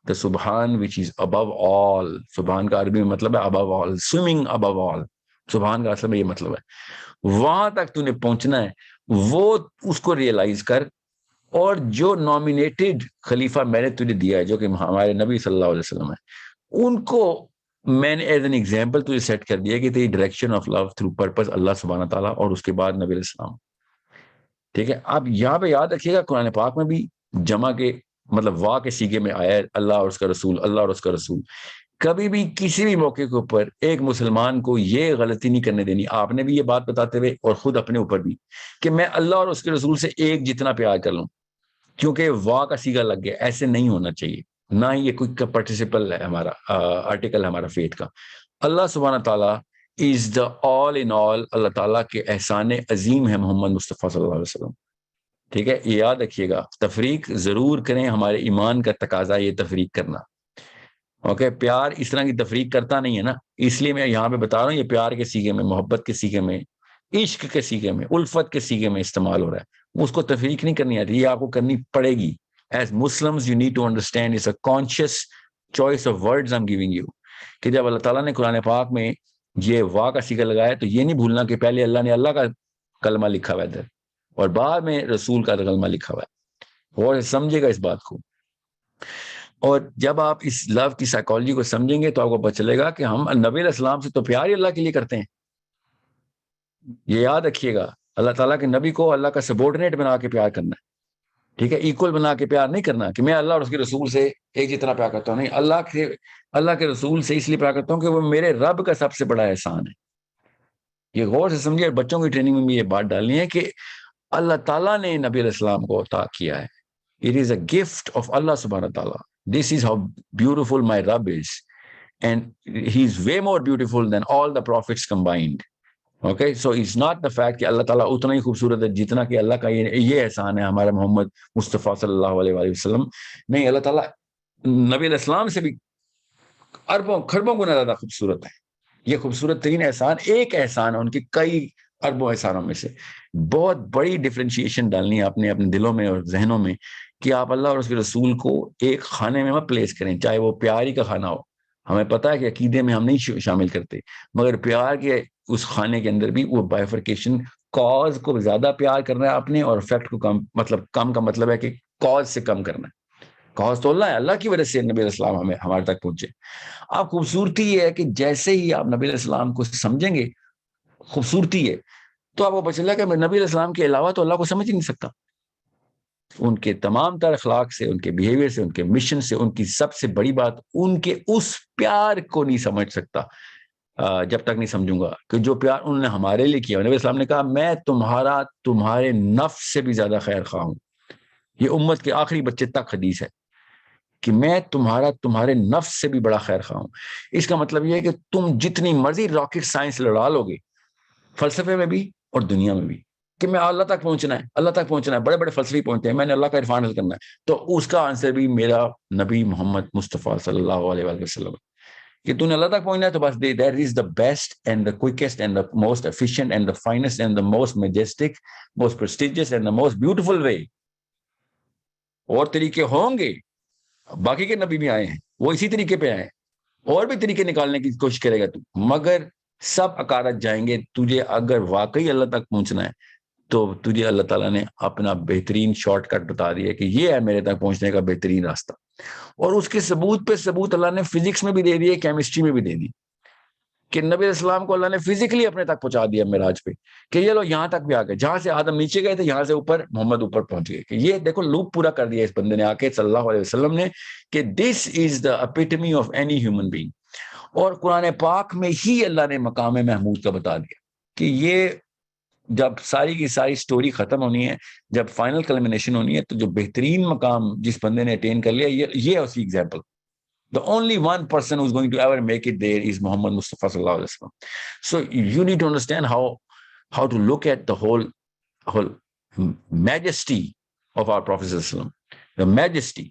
the subhan which is above all. subhan کا عربی میں مطلب ہے above all, swimming above all. subhan کا اصل میں یہ مطلب ہے. وہاں تک تو نے پہنچنا ہے, وہ اس کو ریئلائز کر. اور جو نامینیٹڈ خلیفہ میں نے تجھے دیا ہے جو کہ ہمارے نبی صلی اللہ علیہ وسلم ہے, ان کو میں نے ایز این ایگزامپل تجھے سیٹ کر دیا کہ تیری direction of love through purpose Allah سبحانہ تعالیٰ, اور اس کے بعد نبی علیہ السلام. ٹھیک ہے, اب یہاں پہ یاد رکھیے گا قرآن پاک میں بھی جمع کے مطلب وا کے سیگے میں آیا ہے اللہ اور اس کا رسول, اللہ اور اس کا رسول. کبھی بھی کسی بھی موقع کے اوپر ایک مسلمان کو یہ غلطی نہیں کرنے دینی, آپ نے بھی یہ بات بتاتے ہوئے اور خود اپنے اوپر بھی, کہ میں اللہ اور اس کے رسول سے ایک جتنا پیار کر لوں کیونکہ وا کا سیگا لگ گیا. ایسے نہیں ہونا چاہیے, نہ ہی یہ کوئی پارٹیسپل ہے ہمارا, آرٹیکل ہے ہمارا فیتھ کا. اللہ سبحانہ تعالیٰ is the all in all. اللہ تعالیٰ کے احسان عظیم ہے محمد مصطفیٰ صلی اللہ علیہ وسلم. ٹھیک ہے, یہ یاد رکھیے گا. تفریق ضرور کریں, ہمارے ایمان کا تقاضا یہ تفریق کرنا. اوکے, پیار اس طرح کی تفریق کرتا نہیں ہے نا, اس لیے میں یہاں پہ بتا رہا ہوں یہ پیار کے سیغے میں, محبت کے سیغے میں, عشق کے سیغے میں, الفت کے سیغے میں استعمال ہو رہا ہے. اس کو تفریق نہیں کرنی آتی, یہ آپ کو کرنی پڑے گی. As Muslims you need to understand it's a conscious choice of words I'm giving you. کہ جب اللہ تعالیٰ نے قرآن پاک میں یہ وا کا سیغہ لگایا تو یہ نہیں بھولنا کہ پہلے اللہ نے اللہ کا کلمہ لکھا ہوا ہے ادھر اور بعد میں رسول کا کلمہ لکھا ہوا ہے. اور سمجھے گا اس بات کو. اور جب آپ اس لو کی سائیکالوجی کو سمجھیں گے تو آپ کو پتہ چلے گا کہ ہم نبی علیہ السلام سے تو پیار ہی اللہ کے لیے کرتے ہیں. یہ یاد رکھیے گا, اللہ تعالیٰ کے نبی کو اللہ کا سبورڈینیٹ بنا کے پیار کرنا ہے. ٹھیک ہے, ایکول بنا کے پیار نہیں کرنا کہ میں اللہ اور اس کے رسول سے ایک جتنا پیار کرتا ہوں. نہیں, اللہ کے رسول سے اس لیے پیار کرتا ہوں کہ وہ میرے رب کا سب سے بڑا احسان ہے. یہ غور سے سمجھے. بچوں کی ٹریننگ میں بھی یہ بات ڈالنی ہے کہ اللہ تعالیٰ نے نبی علیہ السلام کو عطا کیا ہے. It is a gift of Allah subhanahu wa ta'ala. This is how beautiful my Rabb is. And he is way more beautiful than all the prophets combined. Okay, so it's not the fact کہ اللہ تعالیٰ اتنا ہی خوبصورت ہے جتنا کہ اللہ کا یہ احسان ہے ہمارا محمد مصطفیٰ صلی اللہ علیہ وآلہ وسلم. نہیں, اللہ تعالیٰ نبی علیہ السلام سے بھی اربوں خربوں گنا زیادہ خوبصورت ہے. یہ خوبصورت ترین احسان ایک احسان ہے ان کی کئی اربوں احسانوں میں سے. بہت بڑی ڈفرینشیشن ڈالنی ہے اپنے دلوں میں اور ذہنوں میں کہ آپ اللہ اور اس کے رسول کو ایک کھانے میں مت پلیس کریں, چاہے وہ پیار ہی کا کھانا ہو. ہمیں پتہ ہے کہ عقیدے میں ہم نہیں شامل کرتے, مگر پیار کے اس کھانے کے اندر بھی وہ بائیفرکیشن, کاز کو زیادہ پیار کرنا ہے اپنے اور افیکٹ کو کم. مطلب کم کا مطلب ہے کہ کاز سے کم کرنا ہے. کاز تو اللہ ہے, اللہ کی وجہ سے نبی علیہ السلام ہمارے تک پہنچے. آپ خوبصورتی یہ ہے کہ جیسے ہی آپ نبی علیہ السلام کو سمجھیں گے, خوبصورتی ہے تو آپ کو پتہ چلا کہ میں نبی علیہ السلام کے علاوہ تو اللہ کو سمجھ ہی نہیں سکتا. ان کے تمام تر اخلاق سے, ان کے بیہیویئر سے, ان کے مشن سے, ان کی سب سے بڑی بات ان کے اس پیار کو نہیں سمجھ سکتا جب تک نہیں سمجھوں گا کہ جو پیار انہوں نے ہمارے لیے کیا. نبی السلام نے کہا میں تمہارے نفس سے بھی زیادہ خیر خواہ ہوں. یہ امت کے آخری بچے تک حدیث ہے کہ میں تمہارے نفس سے بھی بڑا خیر خواہ ہوں. اس کا مطلب یہ ہے کہ تم جتنی مرضی راکٹ سائنس لڑا لو گے فلسفے میں بھی اور دنیا میں بھی کہ میں اللہ تک پہنچنا ہے, بڑے بڑے فلسفی پہنچتے ہیں, میں نے اللہ کا عرفان حاصل کرنا ہے, تو اس کا آنسر بھی میرا نبی محمد مصطفیٰ صلی اللہ علیہ وآلہ وسلم کہ تو نے اللہ تک پہنچنا ہے تو بس that is the best and the quickest and the most efficient and the finest and the most majestic, most prestigious and the most beautiful way. اور طریقے ہوں گے, باقی کے نبی بھی آئے ہیں وہ اسی طریقے پہ آئے ہیں, اور بھی طریقے نکالنے کی کوشش کرے گا تو, مگر سب اکارت جائیں گے. تجھے اگر واقعی اللہ تک پہنچنا ہے تو تجھے اللہ تعالیٰ نے اپنا بہترین شارٹ کٹ بتا دیا کہ یہ ہے میرے تک پہنچنے کا بہترین راستہ. اور اس کے ثبوت پہ ثبوت اللہ نے فزکس میں بھی دے دیے, کیمسٹری میں بھی دے دی کہ نبی علیہ السلام کو اللہ نے فزیکلی اپنے تک پہنچا دیا معراج پہ کہ یہ لو یہاں تک بھی آ گئے, جہاں سے آدم نیچے گئے تھے یہاں سے اوپر محمد اوپر پہنچ گئے. کہ یہ دیکھو لوپ پورا کر دیا اس بندے نے آ کے صلی اللہ علیہ وسلم نے کہ دس is the ایپیٹمی of any human being. اور قرآن پاک میں ہی اللہ نے مقام محمود کا بتا دیا کہ یہ جب ساری کی ساری سٹوری ختم ہونی ہے, جب فائنل کلمنیشن ہونی ہے, تو جو بہترین مقام جس بندے نے اٹین کر لیا یہ ہے اسی example. The only one person who's going to ever make it there is Muhammad Mustafa sallallahu alaihi wasallam. So you need to understand how to look at the whole majesty of our Prophet sallallahu alaihi wasallam, the majesty.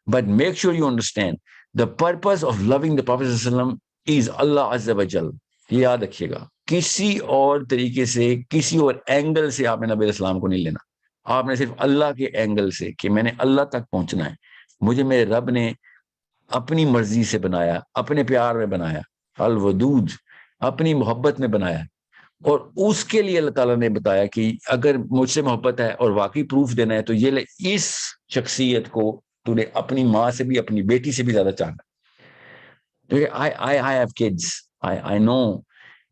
But make sure you understand the purpose of loving the Prophet sallallahu alaihi wasallam is Allah azza wa jal. یہ یاد رکھیے گا, کسی اور طریقے سے کسی اور angle سے آپ نے نبی علیہ السلام کو نہیں لینا. آپ نے صرف اللہ کے اینگل سے کہ میں نے اللہ تک پہنچنا ہے, مجھے میرے رب نے اپنی مرضی سے بنایا, اپنے پیار میں بنایا, الودود اپنی محبت میں بنایا, اور اس کے لیے اللہ تعالیٰ نے بتایا کہ اگر مجھ سے محبت ہے اور واقعی پروف دینا ہے تو یہ لے, اس شخصیت کو تو نے اپنی ماں سے بھی اپنی بیٹی سے بھی زیادہ چاہنا. I have kids, I know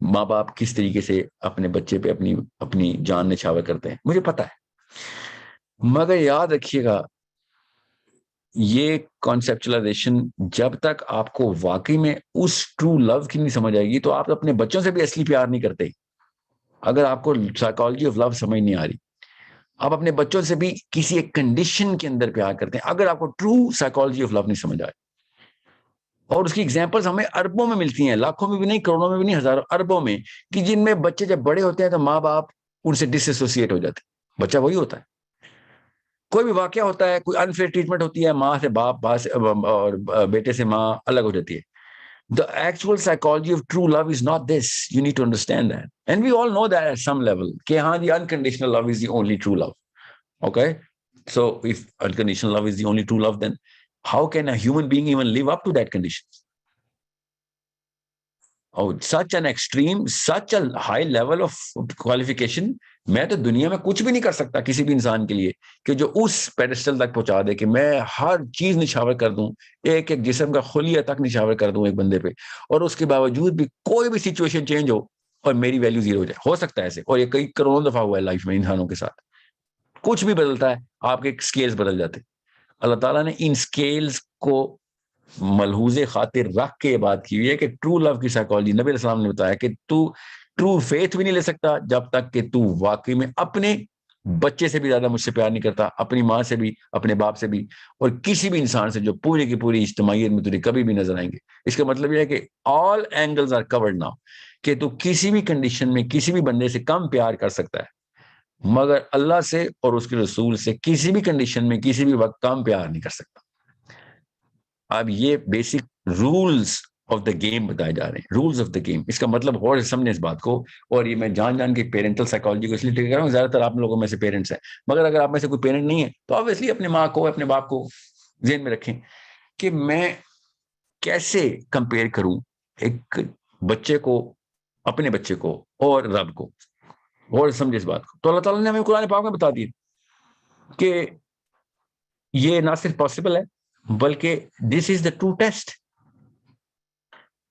ماں باپ کس طریقے سے اپنے بچے پہ اپنی جان نچھاور کرتے ہیں, مجھے پتا ہے. مگر یاد رکھیے گا یہ کانسیپچلائزیشن جب تک آپ کو واقعی میں اس ٹرو لو کی نہیں سمجھ آئے گی تو آپ اپنے بچوں سے بھی اصلی پیار نہیں کرتے. اگر آپ کو سائیکالوجی آف لو سمجھ نہیں آ رہی, آپ اپنے بچوں سے بھی کسی ایک کنڈیشن کے اندر پیار کرتے ہیں اگر آپ کو ٹرو سائیکالوجی آف لو نہیں سمجھ آئے. اور اس کی ایگزامپلس ہمیں اربوں میں ملتی ہیں, لاکھوں میں بھی نہیں, کروڑوں میں بھی نہیں, ہزاروں اربوں میں, کہ جن میں بچے جب بڑے ہوتے ہیں تو ماں باپ ان سے ڈس ایسوسیٹ ہو جاتے ہیں. بچہ وہی ہوتا ہے, کوئی بھی واقعہ ہوتا ہے, کوئی انفیئر ٹریٹمنٹ ہوتی ہے, ماں سے باپ اور بیٹے سے ماں الگ ہو جاتی ہے. The actual psychology of true love is not this. You need to understand that. And we all know that at some level. کہ ہاں, the unconditional love is the only true love. Okay? So if unconditional love is the only true love, then how can a human being even live up to that condition? Oh, such an extreme, such a high level of qualification. میں تو دنیا میں کچھ بھی نہیں کر سکتا کسی بھی انسان کے لیے کہ جو اس پیڈسٹل تک پہنچا دے کہ میں ہر چیز نشاور کر دوں, ایک ایک جسم کا خلیہ تک نشاور کر دوں ایک بندے پہ, اور اس کے باوجود بھی کوئی بھی سچویشن چینج ہو اور میری ویلیو زیرو ہو جائے. ہو سکتا ہے ایسے, اور یہ کئی کروڑوں دفعہ ہوا ہے لائف میں انسانوں کے ساتھ. کچھ بھی بدلتا ہے, آپ کے اسکیلز بدل جاتے. اللہ تعالیٰ نے ان اسکیلز کو ملحوظ خاطر رکھ کے یہ بات کی ہوئی ہے کہ ٹرو لو کی سائیکالوجی, نبی علیہ السلام نے بتایا کہ تو ٹرو فیتھ بھی نہیں لے سکتا جب تک کہ تو واقعی میں اپنے بچے سے بھی زیادہ مجھ سے پیار نہیں کرتا, اپنی ماں سے بھی, اپنے باپ سے بھی, اور کسی بھی انسان سے جو پوری کی پوری اجتماعیت میں تجھے کبھی بھی نظر آئیں گے. اس کا مطلب یہ ہے کہ آل اینگلز آر کورڈ ناؤ, کہ تو کسی بھی کنڈیشن میں کسی بھی بندے سے کم پیار کر سکتا ہے, مگر اللہ سے اور اس کے رسول سے کسی بھی کنڈیشن میں کسی بھی وقت کم پیار نہیں کر سکتا. اب یہ basic rules of the game بتائے جا رہے ہیں, رولز آف دا گیم. اس کا مطلب غور سے سمجھیں اس بات کو, اور یہ میں جان جان کے پیرنٹل سائیکالوجی کو اس لیے ٹیک کر رہا ہوں, زیادہ تر آپ لوگوں میں سے پیرنٹس ہیں, مگر اگر آپ میں سے کوئی پیرنٹ نہیں ہے تو آبویسلی اپنے ماں کو, اپنے باپ کو ذہن میں رکھیں کہ میں کیسے کمپیئر کروں ایک بچے کو, اپنے بچے کو اور رب کو. غور سے سمجھیں اس بات کو. تو اللہ تعالیٰ نے ہمیں قرآن پاک میں بتا دیا کہ یہ نہ صرف پاسبل ہے بلکہ دس از دا ٹرو ٹیسٹ.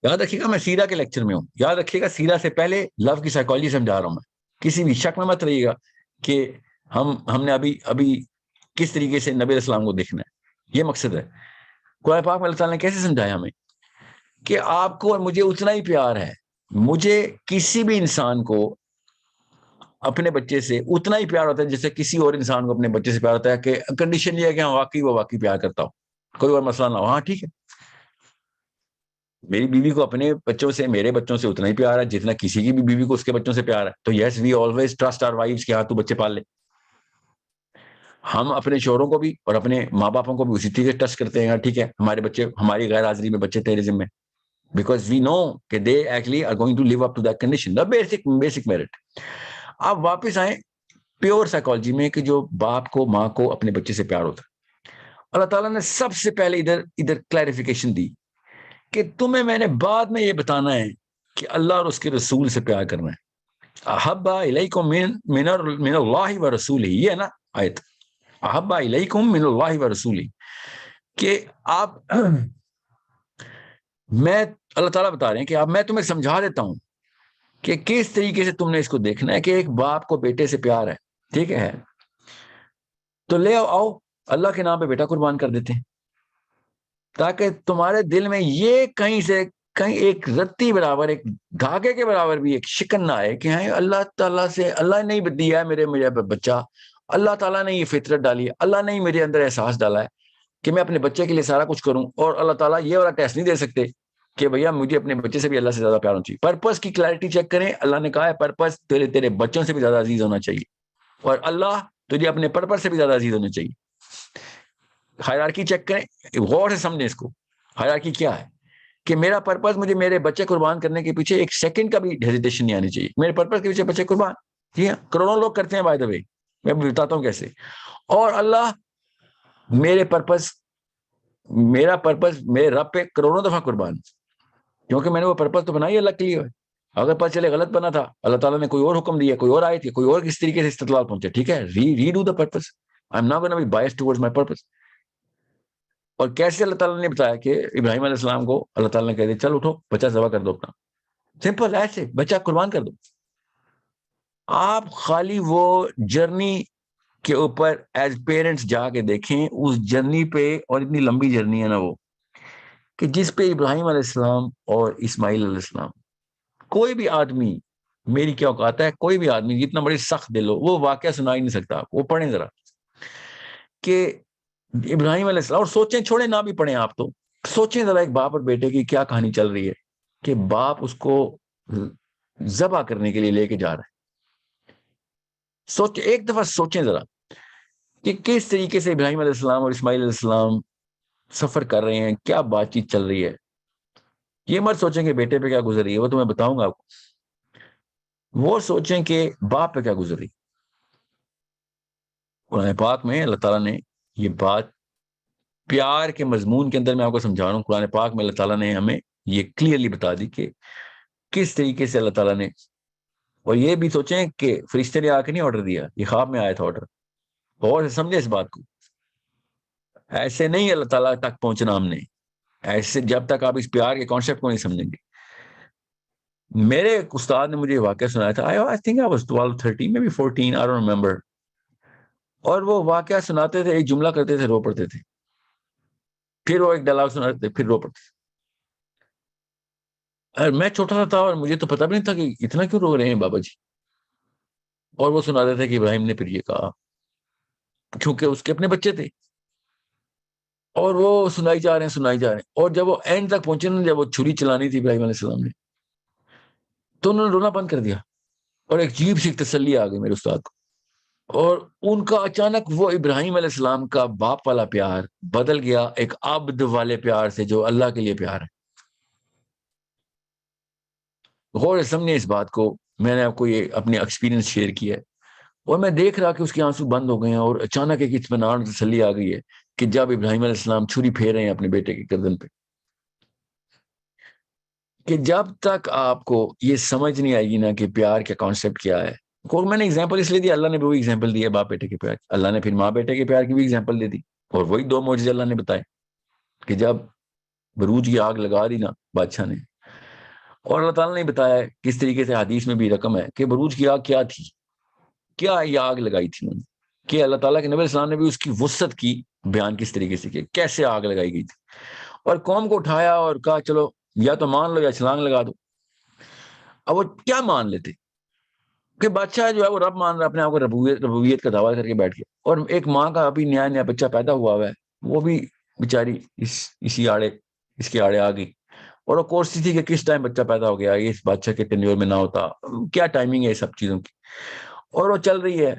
یاد رکھیے گا, میں سیرہ کے لیکچر میں ہوں, یاد رکھیے گا سیرہ سے پہلے لو کی سائیکالوجی سمجھا رہا ہوں میں. کسی بھی شک میں مت رہیے گا کہ ہم نے ابھی کس طریقے سے نبی علیہ السلام کو دیکھنا ہے, یہ مقصد ہے. قرآن پاک میں اللہ تعالیٰ نے کیسے سمجھایا ہمیں کہ آپ کو اور مجھے اتنا ہی پیار ہے, مجھے کسی بھی انسان کو اپنے بچے سے اتنا ہی پیار ہوتا ہے جیسے کسی اور انسان کو اپنے بچے سے پیار ہوتا ہے, کہ کنڈیشن یہ ہے کہ ہاں واقعی پیار کرتا ہوں, کوئی اور مسئلہ نہ ہو. ہاں ٹھیک ہے, میری بیوی کو اپنے بچوں سے, میرے بچوں سے اتنا ہی پیار ہے جتنا کسی کی بھی بیوی کو اس کے بچوں سے پیار ہے. تو yes, we always trust our wives کہ ہاں تو بچے پال لے. ہم اپنے شوہروں کو بھی اور اپنے ماں باپوں کو بھی اسی طریقے سے ٹرسٹ کرتے ہیں, ٹھیک ہے ہمارے بچے, ہماری غیر حاضری میں بچے تیرے ذمہ, بیکاز وی نو کہ they actually are going to live up to that condition, the basic merit. آپ واپس آئیں پیور سائیکالوجی میں کہ جو باپ کو, ماں کو اپنے بچے سے پیار ہوتا ہے. اللہ تعالیٰ نے سب سے پہلے ادھر کلیریفیکیشن دی کہ تمہیں میں نے بعد میں یہ بتانا ہے کہ اللہ اور اس کے رسول سے پیار کرنا ہے. احب الیکم من اللہ و رسولہ, یہ ہے نا آیت, احب الیکم من اللہ و رسولہ, کہ آپ, میں اللہ تعالیٰ بتا رہے ہیں کہ اب میں تمہیں سمجھا دیتا ہوں کہ کس طریقے سے تم نے اس کو دیکھنا ہے. کہ ایک باپ کو بیٹے سے پیار ہے, ٹھیک ہے, تو لے آؤ اللہ کے نام پہ بیٹا قربان کر دیتے ہیں, تاکہ تمہارے دل میں یہ کہیں سے کہیں ایک رتی برابر, ایک دھاگے کے برابر بھی ایک شکن نہ آئے کہ ہاں اللہ تعالیٰ سے, اللہ نے نہیں دیا ہے میرے بچہ, اللہ تعالیٰ نے یہ فطرت ڈالی ہے, اللہ نے میرے اندر احساس ڈالا ہے کہ میں اپنے بچے کے لیے سارا کچھ کروں, اور اللہ تعالیٰ یہ والا ٹیسٹ نہیں دے سکتے کہ بھیا مجھے اپنے بچے سے بھی اللہ سے زیادہ پیار ہونا چاہیے. پرپس کی کلیئرٹی چیک کریں, اللہ نے کہا ہے پرپس تیرے بچوں سے بھی زیادہ عزیز ہونا چاہیے, اور اللہ تجھے اپنے پرپس سے بھی زیادہ عزیز ہونا چاہیے. ہائرارکی چیک کریں, غور سے سمجھیں اس کو. ہائرارکی کیا ہے کہ میرا پرپس, مجھے میرے بچے قربان کرنے کے پیچھے ایک سیکنڈ کا بھی ہیزیٹیشن نہیں آنی چاہیے. میرے پرپس کے پیچھے بچے قربان, جی ہاں کروڑوں لوگ کرتے ہیں بائی دا وے, میں بتاتا ہوں کیسے. اور اللہ میرا پرپس میرے رب پہ کروڑوں دفعہ قربان, کیونکہ میں نے وہ پرپس تو بنائی اللہ کے لیے. اگر پتہ چلے غلط بنا تھا, اللہ تعالیٰ نے کوئی اور حکم دیا, کوئی اور آیت, کوئی اور کس طریقے سے استدلال پہنچے, ٹھیک ہے, redo the purpose. I am not gonna be biased towards my purpose. اور کیسے اللہ تعالیٰ نے بتایا کہ ابراہیم علیہ السلام کو اللہ تعالیٰ نے کہہ دیا چل اٹھو بچہ ذبح کر دو اپنا, سمپل ایسے بچہ قربان کر دو. آپ خالی وہ جرنی کے اوپر ایز پیرنٹس جا کے دیکھیں, اس جرنی پہ, اور اتنی لمبی جرنی ہے نا وہ, کہ جس پہ ابراہیم علیہ السلام اور اسماعیل علیہ السلام, کوئی بھی آدمی, میری کیا اوقات ہے, کوئی بھی آدمی جتنا بڑی سخت دل ہو وہ واقعہ سنا ہی نہیں سکتا. وہ پڑھیں ذرا کہ ابراہیم علیہ السلام, اور سوچیں چھوڑیں نہ بھی پڑھیں آپ تو, سوچیں ذرا ایک باپ اور بیٹے کی کیا کہانی چل رہی ہے کہ باپ اس کو ذبح کرنے کے لیے لے کے جا رہا ہے. ایک دفعہ سوچیں ذرا کہ کس طریقے سے ابراہیم علیہ السلام اور اسماعیل علیہ السلام سفر کر رہے ہیں, کیا بات چیت چل رہی ہے. یہ مت سوچیں کہ بیٹے پہ کیا گزر رہی ہے, وہ تو میں بتاؤں گا آپ کو. وہ سوچیں کہ باپ پہ کیا گزر رہی. قرآن پاک میں اللہ تعالیٰ نے یہ بات پیار کے مضمون کے اندر میں آپ کو سمجھا رہا ہوں. قرآن پاک میں اللہ تعالیٰ نے ہمیں یہ کلیئرلی بتا دی کہ کس طریقے سے اللہ تعالیٰ نے, اور یہ بھی سوچیں کہ فرشتے نے آ کے نہیں آرڈر دیا, یہ خواب میں آیا تھا آرڈر. اور سمجھے اس بات کو, ایسے نہیں اللہ تعالیٰ تک پہنچنا ہم نے, ایسے جب تک آپ اس پیار کے کانسیپٹ کو نہیں سمجھیں گے. میرے ایک استاد نے مجھے واقعہ سنایا تھا, I think I was 12, 13, maybe 14, I don't remember. اور وہ واقعہ سناتے تھے, ایک جملہ کرتے تھے, رو پڑتے تھے, پھر وہ ایک ڈائلاگ سناتے تھے, پھر رو پڑتے تھے. میں چھوٹا سا تھا اور مجھے تو پتہ بھی نہیں تھا کہ اتنا کیوں رو رہے ہیں بابا جی. اور وہ سناتے تھے کہ ابراہیم نے پھر یہ کہا, کیونکہ اس کے اپنے بچے تھے, اور وہ سنائی جا رہے ہیں. اور جب وہ اینڈ تک پہنچے نا, جب وہ چھری چلانی تھی ابراہیم علیہ السلام نے, تو انہوں نے رونا بند کر دیا, اور ایک عجیب سی تسلی آ گئی میرے استاد کو. اور ان کا اچانک وہ ابراہیم علیہ السلام کا باپ والا پیار بدل گیا ایک عبد والے پیار سے جو اللہ کے لیے پیار ہے. غور سے سمجھیں اس بات کو. میں نے آپ کو یہ اپنے ایکسپیرینس شیئر کیا ہے, اور میں دیکھ رہا کہ اس کے آنسو بند ہو گئے ہیں, اور اچانک ایک اطمینان تسلی آ گئی ہے کہ جب ابراہیم علیہ السلام چھری پھیر رہے ہیں اپنے بیٹے کی گردن پہ, کہ جب تک آپ کو یہ سمجھ نہیں آئے گی نا کہ پیار کا کانسیپٹ کیا ہے. میں نے اگزامپل اس لیے دی, اللہ نے بھی وہی اگزامپل دی ہے باپ بیٹے کے پیار, اللہ نے پھر ماں بیٹے کے پیار کی بھی اگزامپل دے دی, اور وہی 2 معجزے اللہ نے بتائے کہ جب بروج کی آگ لگا دی نا بادشاہ نے, اور اللہ تعالیٰ نے بتایا کس طریقے سے حدیث میں بھی رقم ہے کہ بروج کی آگ کیا تھی, کیا یہ آگ لگائی تھی انہوں نے, کہ اللہ تعالیٰ کے نبی علیہ السلام نے بھی اس کی وسعت کی بیان کس طریقے سے کی, کیسے آگ لگائی گئی تھی, اور قوم کو اٹھایا اور کہا چلو یا تو مان لو یا چھلانگ لگا دو. اب وہ کیا مان لیتے کہ بادشاہ جو ہے وہ رب مان رہا, اپنے آپ کو ربوبیت کا دعویٰ کر کے بیٹھ گیا, اور ایک ماں کا ابھی نیا بچہ پیدا ہوا ہے, وہ بھی بیچاری اس کے آڑے آ گئی, اور وہ کوشش تھی کہ کس ٹائم بچہ پیدا ہو گیا, یہ اس بادشاہ کے ٹینیور میں نہ ہوتا, کیا ٹائمنگ ہے سب چیزوں کی, اور وہ چل رہی ہے.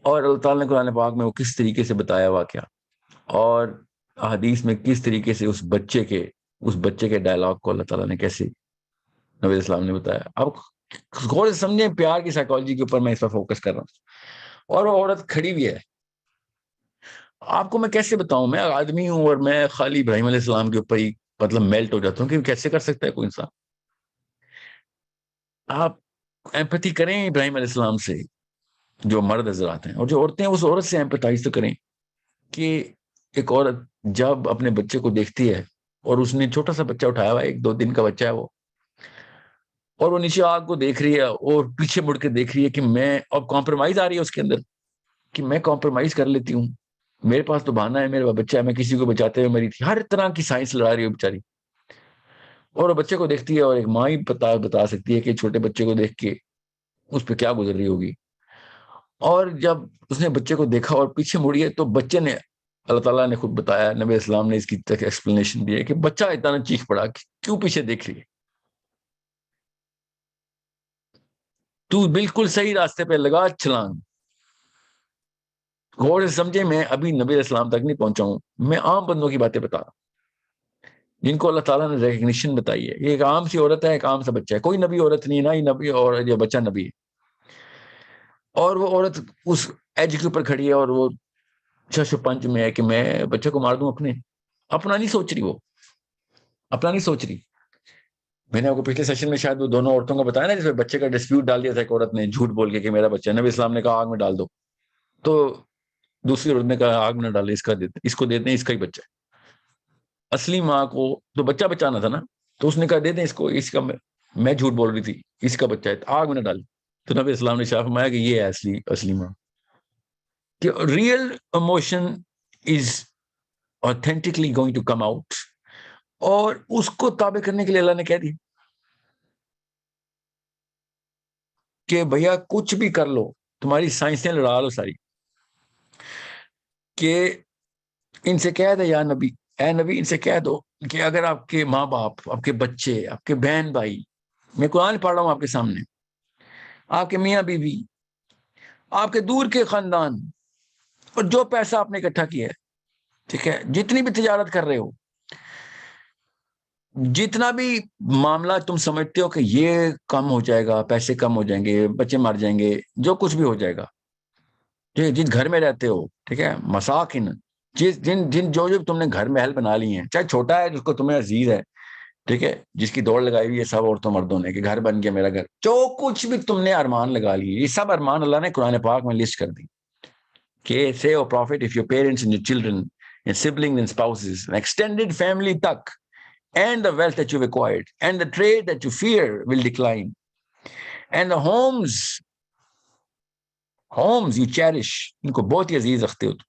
اور اللہ تعالیٰ نے قرآن پاک میں وہ کس طریقے سے بتایا واقعہ, اور حدیث میں کس طریقے سے اس بچے کے ڈائلاگ کو اللہ تعالیٰ نے کیسے نبی علیہ السلام نے بتایا. اب غور سے سمجھیں پیار کی سائیکالوجی کے اوپر میں اس پر فوکس کر رہا ہوں, اور وہ عورت کھڑی بھی ہے. آپ کو میں کیسے بتاؤں, میں آدمی ہوں اور میں خالی ابراہیم علیہ السلام کے اوپر ہی مطلب میلٹ ہو جاتا ہوں کہ کیسے کر سکتا ہے کوئی انسان. آپ ایمپتھی کریں ابراہیم علیہ السلام سے جو مرد حضرات ہیں, اور جو عورتیں اس عورت سے ایمپتھائز تو کریں کہ ایک عورت جب اپنے بچے کو دیکھتی ہے, اور اس نے چھوٹا سا بچہ اٹھایا ہوا ہے, 1-2 دن کا بچہ ہے وہ, اور وہ نیچے آگ کو دیکھ رہی ہے اور پیچھے مڑ کے دیکھ رہی ہے کہ میں, اب کمپرومائز آ رہی ہے اس کے اندر کہ میں کمپرومائز کر لیتی ہوں, میرے پاس تو بہانہ ہے, میرا بچہ ہے, میں کسی کو بچاتے ہوئے میری تھی, ہر طرح کی سائنس لڑا رہی ہے بیچاری, اور وہ بچے کو دیکھتی ہے, اور ایک ماں ہی بتا سکتی ہے کہ چھوٹے بچے کو دیکھ کے اس پہ کیا گزر رہی ہوگی. اور جب اس نے بچے کو دیکھا اور پیچھے مڑی ہے, تو بچے نے, اللہ تعالیٰ نے خود بتایا, نبی اسلام نے اس کی تک ایکسپلینیشن دی ہے کہ بچہ اتنا چیخ پڑا کہ کیوں پیچھے دیکھ رہی ہے, تو بالکل صحیح راستے پہ لگا چھلانگ. غور سے سمجھے, میں ابھی نبی علیہ السلام تک نہیں پہنچا ہوں, میں عام بندوں کی باتیں بتا رہا ہوں جن کو اللہ تعالیٰ نے ریکگنیشن بتائی ہے. یہ ایک عام سی عورت ہے, ایک عام سا بچہ ہے, کوئی نبی عورت نہیں, نہ ہی نبی اور یہ بچہ نبی ہے. اور وہ عورت اس ایج کے اوپر کھڑی ہے, اور وہ شش و پنج میں ہے کہ میں بچے کو مار دوں, اپنا نہیں سوچ رہی, وہ اپنا نہیں سوچ رہی. میں نے آپ کو پچھلے سیشن میں شاید وہ دونوں عورتوں کو بتایا نا, جس میں بچے کا ڈسپیوٹ ڈال دیا تھا ایک عورت نے جھوٹ بول کے کہ میرا بچہ ہے, نبی اسلام نے کہا آگ میں ڈال دو, تو دوسری عورت نے کہا آگ میں نہ ڈالے, اس کو دیتے ہیں, اس کا ہی بچہ ہے. اصلی ماں کو تو بچہ بچانا تھا نا, تو اس نے کہا دے دیں اس کو, اس کا, میں جھوٹ بول رہی تھی, اس کا بچہ ہے, آگ میں نہ ڈالے. تو نبی اسلام نے شاہ فرمایا کہ یہ ہے اصلی ماں, کہ real emotion is authentically going to come out, اور اس کو تابع کرنے کے لیے اللہ نے کہہ دی کہ بھیا کچھ بھی کر لو, تمہاری سائنسیں لڑا لو ساری, کہ ان سے کہہ دے یا نبی اے نبی ان سے کہہ دو کہ اگر آپ کے ماں باپ، آپ کے بچے، آپ کے بہن بھائی، میں قرآن پڑھ رہا ہوں آپ کے سامنے، آپ کے میاں بیوی، آپ کے دور کے خاندان، اور جو پیسہ آپ نے اکٹھا کیا ہے، ٹھیک ہے، جتنی بھی تجارت کر رہے ہو، جتنا بھی معاملہ تم سمجھتے ہو کہ یہ کم ہو جائے گا، پیسے کم ہو جائیں گے، بچے مر جائیں گے، جو کچھ بھی ہو جائے گا، ٹھیک ہے، جس گھر میں رہتے ہو، ٹھیک ہے، مساکن، جن جو تم نے گھر محل بنا لی ہیں، چاہے چھوٹا ہے جس کو تمہیں عزیز ہے، ٹھیک ہے، جس کی دوڑ لگائی ہوئی ہے سب عورتوں مردوں نے کہ گھر بن گیا میرا گھر، جو کچھ بھی تم نے ارمان لگا لیے، یہ سب ارمان اللہ نے قرآن پاک میں لسٹ کر دی کہ say oh prophet if your parents and your children and siblings and spouses and extended family tak and the wealth that you've acquired and the trade that you fear will decline and the homes you cherish ان کو بہت ہی عزیز رکھتے ہو تم،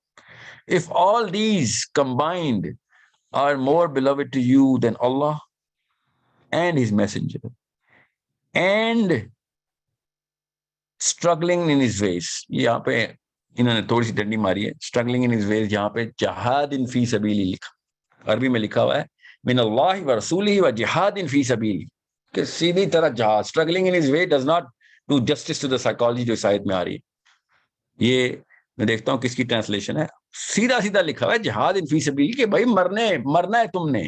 if all these combined are more beloved to you than Allah and his messenger and struggling in his ways، یہاں پہ انہوں نے تھوڑی سی ڈنڈی ماری ہے، struggling in his ways جہاں پہ جہاد فی سبیلی لکھا، عربی میں لکھا ہوا ہے من اللہ و رسولہ و جہاد فی سبیلی، کہ سیدھی طرح جہاد، struggling in his way does not do justice to the psychology جو اس آیت میں آ رہی ہے۔ یہ میں دیکھتا ہوں کس کی ٹرانسلیشن ہے، سیدھا سیدھا لکھا ہوا ہے جہاد فی سبیلی، کہ بھائی مرنا ہے تم نے۔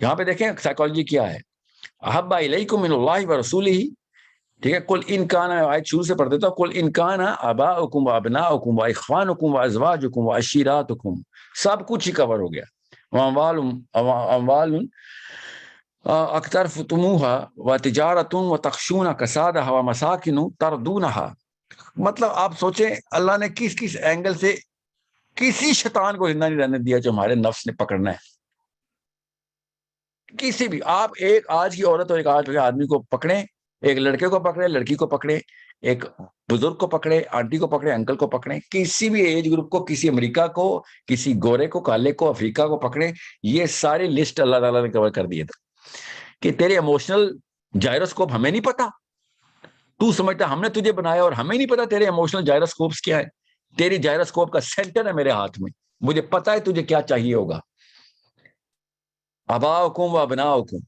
یہاں پہ دیکھیں سائیکالوجی کیا ہے، احب الیکم من اللہ و رسولہ، ٹھیک ہے، کل ان کان، آیت شروع سے پڑھ دیتا ہوں، کل ان کان آباؤکم و ابناؤکم و اخوانکم و ازواجکم و عشیراتکم، سب کچھ ہی کور ہو گیا، اموال اقترفتموها و تجارت و تخشون کسادها و مساکن تردونها، مطلب آپ سوچیں اللہ نے کس کس اینگل سے کسی شیطان کو زندہ نہیں رہنے دیا جو ہمارے نفس نے پکڑنا ہے، کسی بھی، آپ ایک آج کی عورت اور ایک آج کے آدمی کو پکڑیں، ایک لڑکے کو پکڑے، لڑکی کو پکڑے، ایک بزرگ کو پکڑے، آنٹی کو پکڑے، انکل کو پکڑے، کسی بھی ایج گروپ کو، کسی امریکہ کو، کسی گورے کو، کالے کو، افریقہ کو پکڑے، یہ ساری لسٹ اللہ تعالیٰ نے کور کر دیے تھے کہ تیرے ایموشنل جائروسکوپ ہمیں نہیں پتا، تو سمجھتا ہم نے تجھے بنایا اور ہمیں نہیں پتا تیرے ایموشنل جائروسکوپس کیا ہے، تیری جائروسکوپ کا سینٹر ہے میرے ہاتھ میں، مجھے پتا ہے تجھے کیا چاہیے ہوگا۔ اباؤکم و ابناؤکم،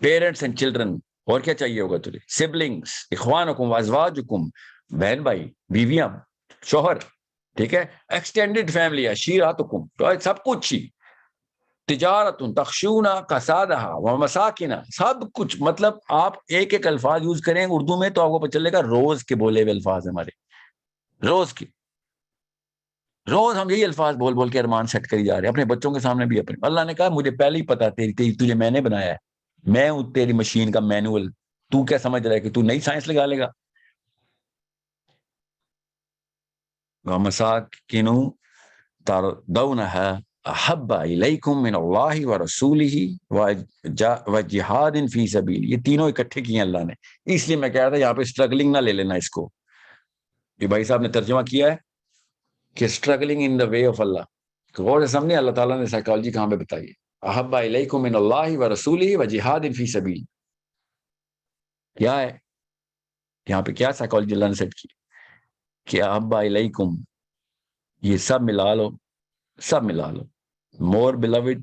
پیرنٹس اینڈ چلڈرن، اور کیا چاہیے ہوگا تجھے، سبلنگس، اخوانکم و ازواجکم، بہن بھائی، بیویاں، شوہر، ٹھیک ہے، ایکسٹینڈڈ فیملی، عشیراتکم، تو سب کچھ ہی، تجارت تخشون کسادہ و مساکن، سب کچھ، مطلب آپ ایک ایک الفاظ یوز کریں اردو میں تو آپ کو پتہ چلے گا روز کے بولے ہوئے الفاظ ہمارے، روز کے، روز ہم یہی الفاظ بول بول کے ارمان سیٹ کری جا رہے ہیں اپنے بچوں کے سامنے بھی اپنے۔ اللہ نے کہا مجھے پہلے ہی پتا تجھے میں نے بنایا ہے، میں ہوں تیری مشین کا مینول، تو کیا سمجھ رہا ہے کہ تو نئی سائنس لگا لے گا۔ وَمَسَاكِنُ تَرْضَوْنَهَا أَحَبَّ إِلَيْكُم مِّنَ اللَّهِ وَرَسُولِهِ وَجِهَادٍ فِي سَبِيلِهِ، یہ تینوں اکٹھے کیے ہیں اللہ نے، اس لیے میں کہہ رہا تھا یہاں پہ اسٹرگلنگ نہ لے لینا اس کو، یہ بھائی صاحب نے ترجمہ کیا ہے کہ struggling in the way of اللہ، غور سے سامنے اللہ تعالیٰ نے سائیکالوجی کہاں پہ بتائی ہے، احب الیکم من اللہ ورسولہ وجہاد فی سبیل، کیا ہے یہاں پہ، کیا سائیکالوجی اللہ نے سیٹ کی کہ احب الیکم، یہ سب ملا لو، سب ملا لو، مور beloved،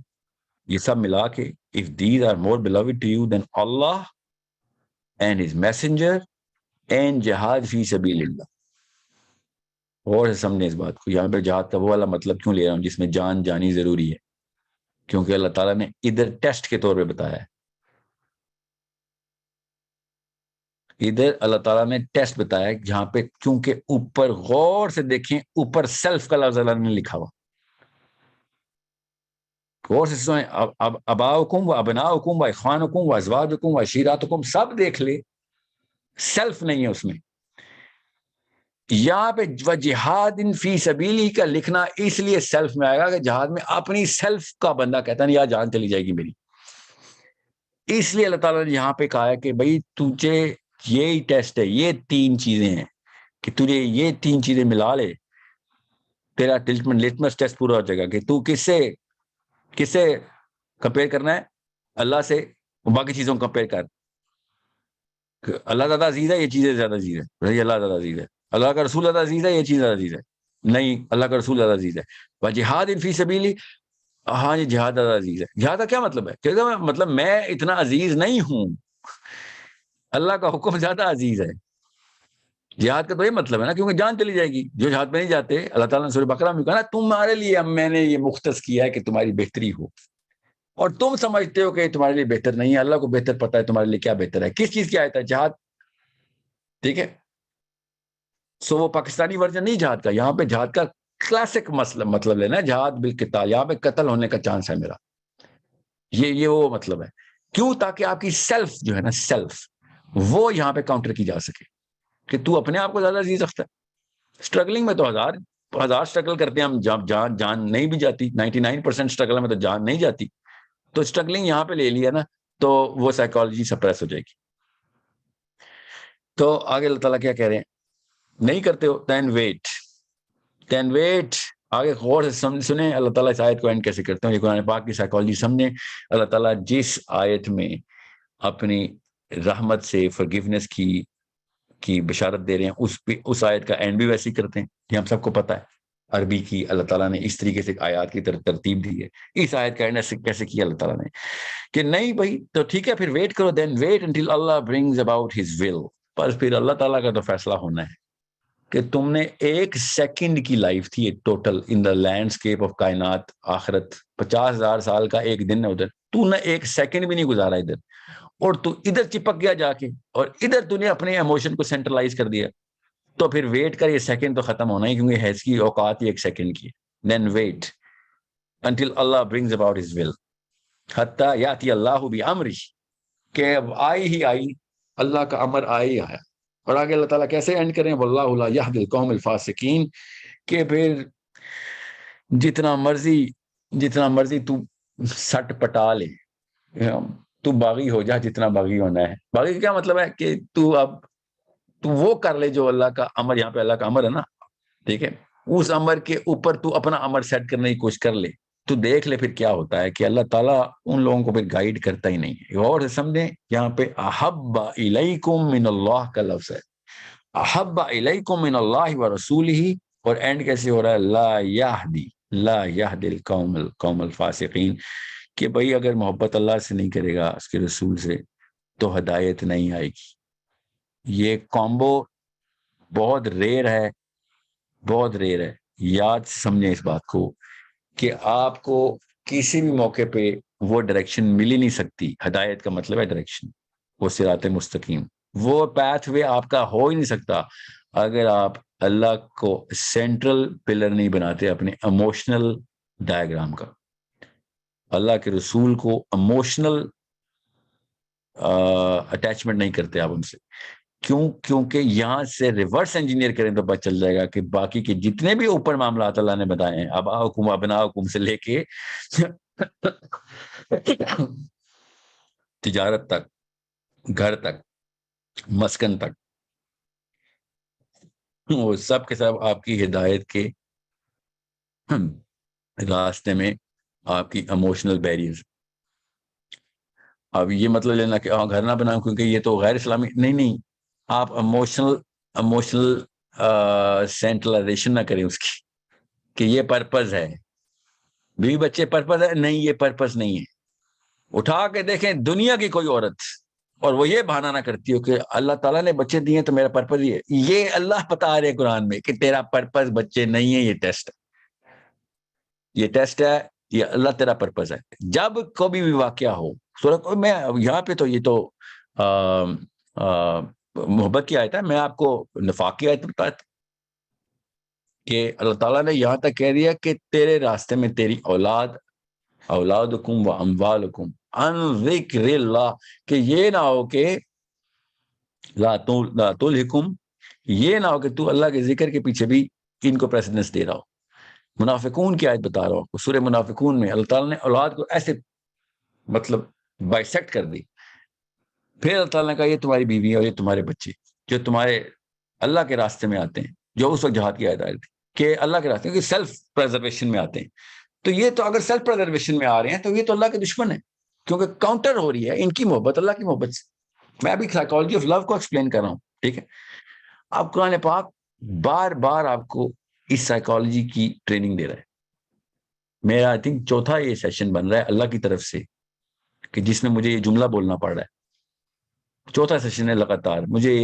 یہ سب ملا کے if these are more beloved to you than Allah and his messenger and جہاد فی سبیل اللہ، اور سمجھیں اس بات کو، یہاں پہ جہاد کا وہ والا مطلب کیوں لے رہا ہوں جس میں جان جانی ضروری ہے، کیونکہ اللہ تعالیٰ نے ادھر ٹیسٹ کے طور پہ بتایا ہے، ادھر اللہ تعالیٰ نے ٹیسٹ بتایا ہے جہاں پہ کیونکہ اوپر غور سے دیکھیں، اوپر سیلف کا لفظ اللہ نے لکھا ہوا، غور سے سنیں، اباؤکم و ابناؤکم و اخوانکم و ازواجکم و عشیراتکم، سب دیکھ لے، سیلف نہیں ہے اس میں، یہاں پہ جہاد فی سبیلی کا لکھنا اس لیے سیلف میں آئے گا کہ جہاد میں اپنی سیلف کا بندہ کہتا ہے یہاں جان چلی جائے گی میری، اس لیے اللہ تعالیٰ نے یہاں پہ کہا ہے کہ بھائی تجھے یہی ٹیسٹ ہے، یہ تین چیزیں ہیں کہ تجھے یہ تین چیزیں ملا لے، تیرا لٹمس ٹیسٹ پورا ہو جائے گا کہ تو کس سے کمپیئر کرنا ہے، اللہ سے، باقی چیزوں کو کمپیئر کر، اللہ زیادہ عزیز ہے، یہ چیزیں زیادہ عزیز ہے، بھائی اللہ زیادہ عزیز ہے، اللہ کا رسول زیادہ عزیز ہے، یہ چیز زیادہ عزیز ہے، نہیں اللہ کا رسول زیادہ عزیز ہے، وجہاد فی سبیلی، ہاں جی جہاد زیادہ عزیز ہے. جہاد کا کیا مطلب ہے؟ کہ مطلب میں اتنا عزیز نہیں ہوں, اللہ کا حکم زیادہ عزیز ہے. جہاد کا تو یہ مطلب ہے نا, کیونکہ جان چلی جائے گی. جو جہاد پہ نہیں جاتے, اللہ تعالیٰ نے سورہ بقرہ میں کہا نا تمہارے لیے میں نے یہ مختص کیا ہے کہ تمہاری بہتری ہو, اور تم سمجھتے ہو کہ یہ تمہارے لیے بہتر نہیں ہے. اللہ کو بہتر پتا ہے تمہارے لیے کیا بہتر ہے. کس چیز کی آیت ہے؟ جہاد. ٹھیک ہے, سو وہ پاکستانی ورژن نہیں جہاد کا. یہاں پہ جہاد کا کلاسک مطلب لینا ہے, جہاد بالقتال. یہاں پہ قتل ہونے کا چانس ہے میرا, یہ وہ مطلب ہے. کیوں؟ تاکہ آپ کی سیلف جو ہے نا, سیلف, وہ یہاں پہ کاؤنٹر کی جا سکے کہ تو اپنے آپ کو زیادہ عزیز رکھتا ہے. اسٹرگلنگ میں تو ہزار اسٹرگل کرتے ہیں ہم, جب جان نہیں بھی جاتی. 99% اسٹرگل میں تو جان نہیں جاتی. تو اسٹرگلنگ یہاں پہ لے لیا نا, تو وہ سائیکالوجی سپریس ہو جائے گی. تو آگے اللہ تعالیٰ کیا کہہ رہے ہیں؟ نہیں کرتے ہو دین ویٹ. آگے غور سے سنیں اللہ تعالیٰ اس آیت کو اینڈ کیسے کرتے ہیں. یہ قرآن پاک کی سائیکالوجی سمجھیں. اللہ تعالیٰ جس آیت میں اپنی رحمت سے فرگیونیس کی بشارت دے رہے ہیں, اس آیت کا اینڈ بھی ویسے ہی کرتے ہیں. یہ ہم سب کو پتہ ہے. عربی کی اللہ تعالیٰ نے اس طریقے سے آیات کی ترتیب دی ہے. اس آیت کا اینڈ کیسے کیا اللہ تعالیٰ نے کہ نہیں بھائی تو ٹھیک ہے پھر ویٹ کرو. Then wait until Allah brings about his will. پر پھر اللہ تعالیٰ کا تو فیصلہ ہونا ہے کہ تم نے 1 سیکنڈ کی لائف تھی total in the landscape of کائنات. آخرت 50,000 سال کا ایک دن ہے ادھر. تو نے 1 سیکنڈ بھی نہیں گزارا ادھر, اور تو ادھر چپک گیا جا کے, اور ادھر تو نے اپنے ایموشن کو سینٹرلائز کر دیا. تو پھر ویٹ کر, یہ سیکنڈ تو ختم ہونا ہی, کیونکہ ہے اس کی اوقات ہی 1 سیکنڈ کی. Then wait until Allah brings about his will حتی یاتی اللہ بامرہ, کہ اب آئی اللہ کا امر آیا. اور آگے اللہ تعالیٰ کیسے اینڈ کریں؟ واللہ لا یہدی القوم الفاسقین, کہ پھر جتنا مرضی تو سٹ پٹا لے, تو باغی ہو جا جتنا باغی ہونا ہے. باغی کا کیا مطلب ہے؟ کہ تو وہ کر لے جو اللہ کا امر, یہاں پہ اللہ کا امر ہے نا, ٹھیک ہے, اس امر کے اوپر تو اپنا امر سیٹ کرنے کی کوشش کر لے. تو دیکھ لے پھر کیا ہوتا ہے کہ اللہ تعالیٰ ان لوگوں کو پھر گائیڈ کرتا ہی نہیں ہے. اور سمجھیں یہاں پہ احب الیکم من اللہ کا لفظ ہے. احب الیکم من اللہ و رسولہ, اور اینڈ کیسے ہو رہا ہے؟ لا یہدی القوم الفاسقین, کہ بھائی اگر محبت اللہ سے نہیں کرے گا, اس کے رسول سے, تو ہدایت نہیں آئے گی. یہ کامبو بہت ریئر ہے, بہت ریئر ہے. یاد سمجھیں اس بات کو کہ آپ کو کسی بھی موقع پہ وہ ڈائریکشن مل ہی نہیں سکتی. ہدایت کا مطلب ہے ڈائریکشن, وہ صراط مستقیم. وہ پیتھ وے آپ کا ہو ہی نہیں سکتا اگر آپ اللہ کو سینٹرل پلر نہیں بناتے اپنے ایموشنل ڈائیگرام کا. اللہ کے رسول کو ایموشنل اٹیچمنٹ نہیں کرتے آپ ان سے. کیونکہ یہاں سے ریورس انجینئر کریں تو پتہ چل جائے گا کہ باقی کے جتنے بھی اوپر معاملات اللہ نے بتائے ہیں, اباؤکم ابناؤکم سے لے کے تجارت تک, گھر تک, مسکن تک, وہ سب کے سب آپ کی ہدایت کے راستے میں آپ کی ایموشنل بیریئرز. اب یہ مطلب لینا کہ گھر نہ بناؤں کیونکہ یہ تو غیر اسلامی, نہیں, آپ ایموشنل سینٹرلائزیشن نہ کریں اس کی کہ یہ پرپز ہے. بیوی بچے پرپز ہے, نہیں, یہ پرپز نہیں ہے. اٹھا کے دیکھیں دنیا کی کوئی عورت, اور وہ یہ بہانہ نہ کرتی ہو کہ اللہ تعالیٰ نے بچے دیے تو میرا پرپز یہ ہے. یہ اللہ بتا رہے قرآن میں کہ تیرا پرپز بچے نہیں ہے, یہ ٹیسٹ ہے, یہ اللہ تیرا پرپز ہے. جب کبھی بھی واقعہ ہو سورہ میں یہاں پہ تو یہ تو محبت کی آیت ہے, میں آپ کو نفاق کی آیت بتاتا کہ اللہ تعالیٰ نے یہاں تک کہہ دیا کہ تیرے راستے میں تیری اولادکم و اموالکم عن ذکر اللہ, کہ یہ نہ ہو کہ لا تلہکم, یہ نہ ہو کہ تو اللہ کے ذکر کے پیچھے بھی ان کو پریسیڈنس دے رہا ہو. منافقون کی آیت بتا رہا ہوں, سورہ منافقون میں اللہ تعالیٰ نے اولاد کو ایسے مطلب بائسیکٹ کر دی. پھر اللہ تعالیٰ نے کہا یہ تمہاری بیوی اور یہ تمہارے بچے جو تمہارے اللہ کے راستے میں آتے ہیں, جو اس وقت جہاد کی آیت آئی تھی کہ اللہ کے راستے, کہ سیلف پریزرویشن میں آتے ہیں. تو یہ تو اگر سیلف پریزرویشن میں آ رہے ہیں تو یہ تو اللہ کے دشمن ہے, کیونکہ کاؤنٹر ہو رہی ہے ان کی محبت اللہ کی محبت سے. میں ابھی سائیکالوجی آف لو کو ایکسپلین کر رہا ہوں, ٹھیک ہے. اب قرآن پاک بار بار آپ کو اس سائیکالوجی کی ٹریننگ دے رہا ہے. میرا آئی تھنک چوتھا یہ سیشن بن رہا ہے اللہ کی طرف سے کہ جس میں مجھے یہ جملہ بولنا پڑ رہا ہے. چوتھا سیشن ہے لگاتار, مجھے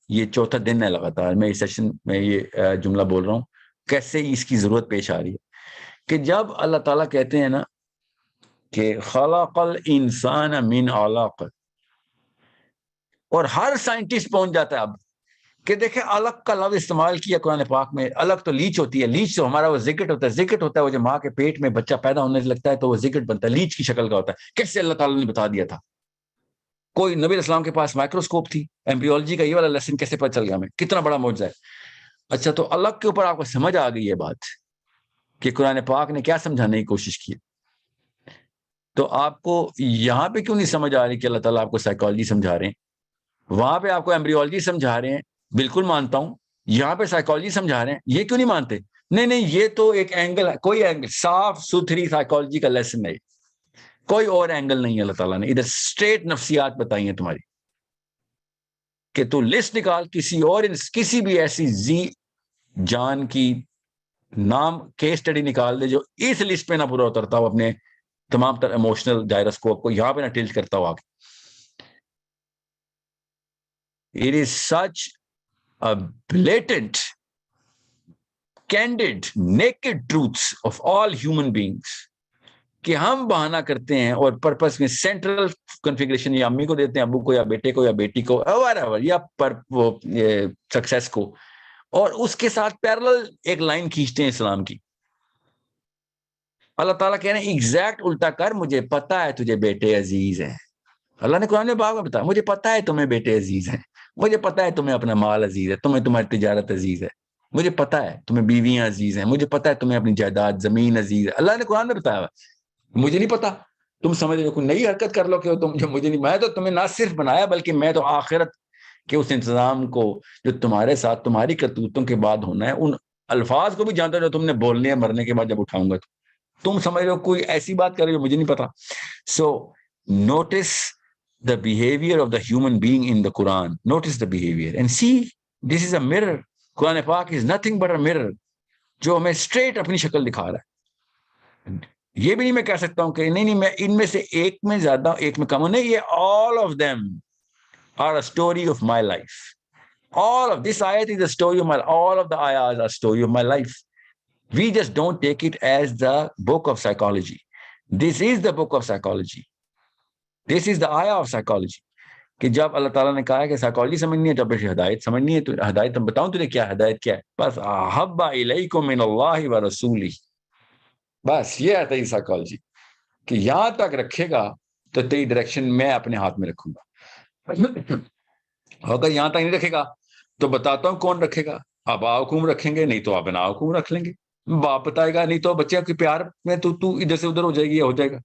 یہ چوتھا دن ہے لگاتار میں اس سیشن میں یہ جملہ بول رہا ہوں. کیسے اس کی ضرورت پیش آ رہی ہے کہ جب اللہ تعالیٰ کہتے ہیں نا کہ خلق الانسان من علق, اور ہر سائنٹسٹ پہنچ جاتا ہے اب کہ دیکھیں علق کا لفظ استعمال کیا قرآن پاک میں. علق تو لیچ ہوتی ہے, لیچ تو ہمارا وہ زگٹ ہوتا ہے, زگٹ ہوتا ہے وہ جب ماں کے پیٹ میں بچہ پیدا ہونے لگتا ہے تو وہ زگٹ بنتا ہے, لیچ کی شکل کا ہوتا ہے. کیسے اللہ تعالیٰ نے بتا دیا تھا؟ کوئی نبی علیہ السلام کے پاس مائکروسکوپ تھی, ایمبریولوجی کا یہ والا لیسن کیسے پتہ چل گیا ہمیں؟ کتنا بڑا معجزہ ہے. اچھا تو علق کے اوپر آپ کو سمجھ آ گئی یہ بات کہ قرآن پاک نے کیا سمجھانے کی کوشش کی. تو آپ کو یہاں پہ کیوں نہیں سمجھ آ رہی کہ اللہ تعالیٰ آپ کو سائیکالوجی سمجھا رہے ہیں؟ وہاں پہ آپ کو ایمبریولوجی سمجھا رہے ہیں, بالکل مانتا ہوں. یہاں پہ سائیکالوجی سمجھا رہے ہیں, یہ کیوں نہیں مانتے؟ نہیں یہ تو ایک اینگل ہے, کوئی اینگل, صاف ستھری سائیکالوجی کا لیسن ہے, کوئی اور اینگل نہیں ہے. اللہ تعالیٰ نے ادھر اسٹریٹ نفسیات بتائی ہیں تمہاری کہ تو لسٹ نکال کسی اور کسی بھی ایسی زی جان کی نام کیس اسٹڈی نکال دے جو اس لسٹ پہ نہ پورا اترتا ہو, اپنے تمام تر ایموشنل جائروسکوپ کو یہاں پہ نہ ٹلٹ کرتا ہو آگے. It is such a blatant, candid, naked truths of all human beings کہ ہم بہانہ کرتے ہیں اور پرپس میں سینٹرل کنفیگریشن یا امی کو دیتے ہیں, ابو کو یا بیٹے کو یا بیٹی کو یا وہ سکسیس کو, اور اس کے ساتھ پیرلل ایک لائن کھینچتے ہیں اسلام کی. اللہ تعالیٰ کہہ رہے ہیں ایگزیکٹ الٹا کر, مجھے پتا ہے تجھے بیٹے عزیز ہیں. اللہ نے قرآن پاک میں بتایا مجھے پتا ہے تمہیں بیٹے عزیز ہیں, مجھے پتا ہے تمہیں اپنا مال عزیز ہے, تمہیں تمہاری تجارت عزیز ہے, مجھے پتا ہے تمہیں بیویاں عزیز ہیں, مجھے پتا ہے تمہیں اپنی جائیداد زمین عزیز ہے. اللہ نے قرآن میں بتایا مجھے نہیں پتا, تم سمجھ رہے ہو کوئی نئی حرکت کر لو کہ تم مجھے نہیں, میں تو تمہیں نہ صرف بنایا بلکہ میں تو آخرت کے اس انتظام کو جو تمہارے ساتھ تمہاری کرتوتوں کے بعد ہونا ہے ان الفاظ کو بھی جانتا ہوں جو تم نے بولنے ہیں مرنے کے بعد جب اٹھاؤں گا تو تم سمجھ رہے ہو کوئی ایسی بات کر رہے ہو مجھے نہیں پتا. سو notice the behavior of the human being in the Quran. Notice the behavior and see, this is a mirror. Quran Pak is nothing but a mirror جو ہمیں straight اپنی شکل دکھا رہا ہے. یہ بھی نہیں میں کہہ سکتا ہوں کہ نہیں میں ان میں سے ایک میں زیادہ ایک میں کم ہوں, نہیں, یہ all of them are a story of my life. All of this ayat is a story of my life. All of the ayahs are a story of my life. We just don't take it as the book of psychology. This is the book of psychology. This is the ayah of psychology. کہ جب اللہ تعالیٰ نے کہا ہے کہ psychology سمجھنی ہے تو پھر ہدایت سمجھنی ہے, تو ہدایت ہم بتاؤں تجھے کیا ہدایت کیا ہے, بس احب الیکم من اللہ و رسولہ, بس یہ ہے تیری سائیکالوجی کہ یہاں تک رکھے گا تو تیری ڈائریکشن میں اپنے ہاتھ میں رکھوں گا, اگر یہاں تک نہیں رکھے گا تو بتاتا ہوں کون رکھے گا, آبا حکوم رکھیں گے, نہیں تو ابنا حکوم رکھ لیں گے, باپ بتائے گا, نہیں تو بچے کے پیار میں تو ادھر سے ادھر ہو جائے گی, ہو جائے گا.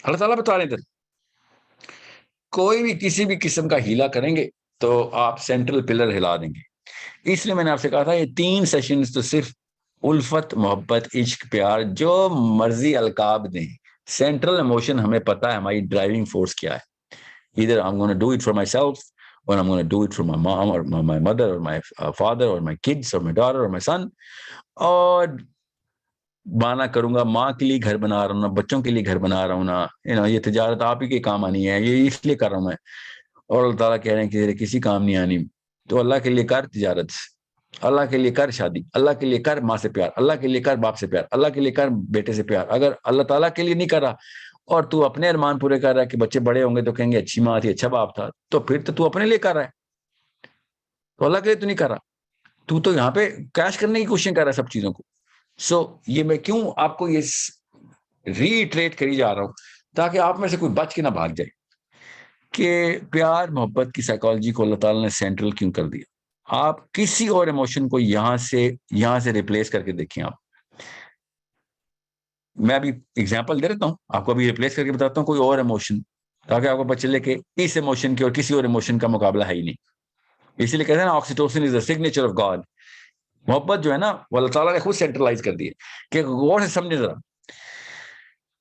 اللہ تعالیٰ بتا رہے ہیں کوئی بھی کسی بھی قسم کا ہیلا کریں گے تو آپ سینٹرل پلر ہلا دیں گے. اس لیے میں نے آپ سے کہا تھا یہ 3 سیشنز تو صرف الفت, محبت, عشق, پیار, جو مرضی القاب دیں, سینٹرل ایموشن ہمیں پتہ ہے ہماری ڈرائیونگ فورس کیا ہے. either I'm going to do it for myself or I'm going to do it for my mom or my mother or my father or my kids or my daughter or my son. اور بانا کروں گا ماں کے لیے گھر بنا رہا ہوں نا, بچوں کے لیے گھر بنا رہا ہوں نا, یہ تجارت آپ ہی کے کام آنی ہے, یہ اس لیے کر رہا ہوں میں. اور اللہ تعالیٰ کہہ رہے ہیں کہ کسی کام نہیں آنی, تو اللہ کے لیے کر تجارت, اللہ کے لیے کر شادی, اللہ کے لیے کر ماں سے پیار, اللہ کے لیے کر باپ سے پیار, اللہ کے لیے کر بیٹے سے پیار. اگر اللہ تعالیٰ کے لیے نہیں کر رہا اور تو اپنے ارمان پورے کر رہا ہے کہ بچے بڑے ہوں گے تو کہیں گے اچھی ماں تھی, اچھا باپ تھا, تو پھر تو اپنے لیے کر رہا ہے, تو اللہ کے لیے تو نہیں کر رہا, تو یہاں پہ کیش کرنے کی کوشش کر رہا ہے سب چیزوں کو. سو یہ میں کیوں آپ کو یہ ریٹریٹ کری جا رہا ہوں تاکہ آپ میں سے کوئی بچ کے نہ بھاگ جائے کہ پیار محبت کی سائیکالوجی کو اللہ تعالیٰ نے سینٹرل کیوں کر دیا. آپ کسی اور ایموشن کو یہاں سے ریپلیس کر کے دیکھیں. آپ میں ابھی ایگزامپل دے دیتا ہوں, آپ کو ابھی ریپلیس کر کے بتاتا ہوں کوئی اور ایموشن, تاکہ آپ کو پتہ چلے کہ اس ایموشن کے اور کسی اور ایموشن کا مقابلہ ہے ہی نہیں. اسی لیے کہتے ہیں نا oxytocin is the signature of God. محبت جو ہے نا وہ اللہ تعالیٰ نے خود سینٹرلائز کر دی ہے. کہ غور سے سمجھے ذرا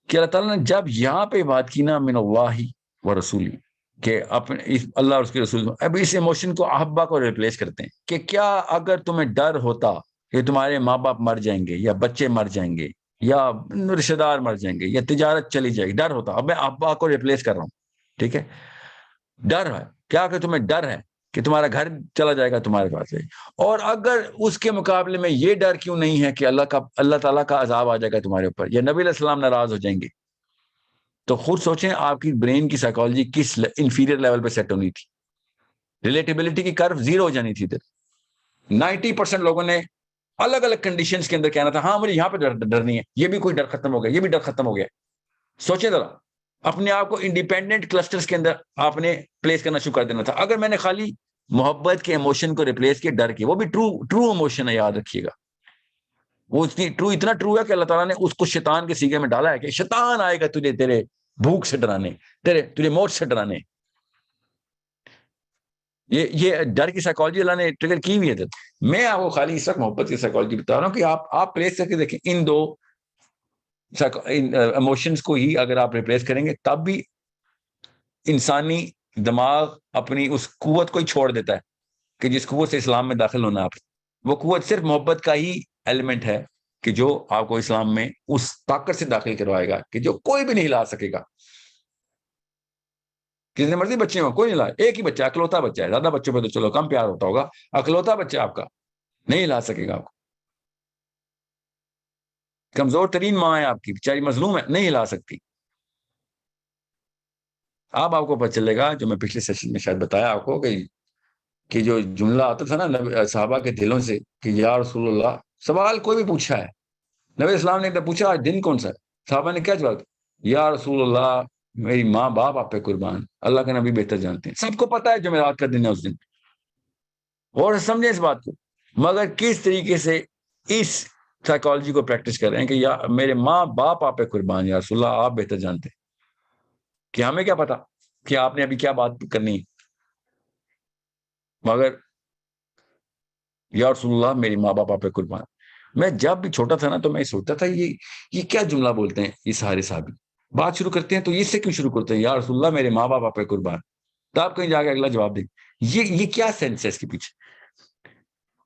کہ اللہ تعالیٰ نے جب یہاں پہ بات کی نا من اللہ و رسولی, کہ اپنے اللہ اور اس کے رسول, اب اس ایموشن کو احبا کو ریپلیس کرتے ہیں کہ کیا اگر تمہیں ڈر ہوتا کہ تمہارے ماں باپ مر جائیں گے یا بچے مر جائیں گے یا رشتے دار مر جائیں گے یا تجارت چلی جائے گی، ڈر ہوتا، اب میں ابا کو ریپلیس کر رہا ہوں، ٹھیک ہے، ڈر ہے کیا کہ تمہیں ڈر ہے کہ تمہارا گھر چلا جائے گا تمہارے پاس سے، اور اگر اس کے مقابلے میں یہ ڈر کیوں نہیں ہے کہ اللہ تعالیٰ کا عذاب آ جائے گا تمہارے اوپر یا نبی علیہ السلام ناراض ہو جائیں گے، تو خود سوچیں آپ کی برین کی سائیکالوجی کس انفیریئر لیول پہ سیٹ ہونی تھی. ریلیٹیبلٹی کی کرو زیرو ہو جانی تھی. 90% لوگوں نے الگ الگ کنڈیشنز کے اندر کہنا تھا ہاں مجھے یہاں پہ ڈر نہیں ہے، یہ بھی کوئی ڈر ختم ہو گیا، یہ بھی ڈر ختم ہو گیا. سوچیں ذرا، اپنے آپ کو انڈیپینڈنٹ کلسٹرز کے اندر آپ نے پلیس کرنا شروع کر دینا تھا. اگر میں نے خالی محبت کے ایموشن کو ریپلیس کیا ڈر کے، وہ بھی ٹرو ایموشن ہے، یاد رکھیے گا، وہ اتنا ٹرو ہے کہ اللہ تعالیٰ نے اس کو شیطان کے سیگے میں ڈالا ہے کہ شیطان آئے گا تجھے تیرے بھوک سے ڈرانے، تجھے موت سے ڈرانے. یہ ڈر کی سائیکالوجی اللہ نے ٹریگر کی ہوئی ہے. میں آپ کو خالی اس وقت محبت کی سائیکالوجی بتا رہا ہوں کہ آپ پلیس کر کے دیکھیں ان دو ایموشنز کو ہی اگر آپ ریپلیس کریں گے تب بھی انسانی دماغ اپنی اس قوت کو ہی چھوڑ دیتا ہے کہ جس قوت سے اسلام میں داخل ہونا. آپ وہ قوت صرف محبت کا ہی ایلیمنٹ ہے کہ جو آپ کو اسلام میں اس طاقت سے داخل کروائے گا کہ جو کوئی بھی نہیں لا سکے گا. کتنے مرضی بچے ہوں کوئی نہیں لا، ایک ہی بچہ اکلوتا بچہ ہے، زیادہ بچوں پہ تو چلو کم پیار ہوتا ہوگا، اکلوتا بچہ آپ کا نہیں لا سکے گا آپ کو. کمزور ترین ماں ہے آپ کی، بیچاری مظلوم ہے، نہیں لا سکتی. آپ کو پتہ چلے گا جو میں پچھلے سیشن میں شاید بتایا آپ کو کہ جو جملہ آتا تھا نا صحابہ کے دلوں سے کہ یا رسول اللہ، سوال کوئی بھی پوچھا ہے، نبی اسلام نے پوچھا آج دن کون سا ہے، صحابہ نے کیا جواب دیا؟ یا رسول اللہ میری ماں باپ آپ پہ قربان، اللہ کے نبی بہتر جانتے ہیں. سب کو پتا ہے جمعرات کا دن ہے اس دن، اور سمجھیں اس بات کو، مگر کس طریقے سے اس سائیکالوجی کو پریکٹس کر رہے ہیں کہ یا میرے ماں باپ آپ پہ قربان، یا رسول اللہ آپ بہتر جانتے ہیں. کہ ہمیں کیا پتا کہ آپ نے ابھی کیا بات کرنی ہے، مگر یا رسول اللہ میری ماں باپ آپ پہ قربان. میں جب بھی چھوٹا تھا نا تو میں سوچتا تھا یہ کیا جملہ بولتے ہیں یہ سارے صحابی، بات شروع کرتے ہیں تو اس سے کیوں شروع کرتے ہیں یا رسول اللہ میرے ماں باپ آپ پہ قربان. تو آپ کہیں جا کے اگلا جواب دیں، یہ کیا سینس ہے اس کے پیچھے.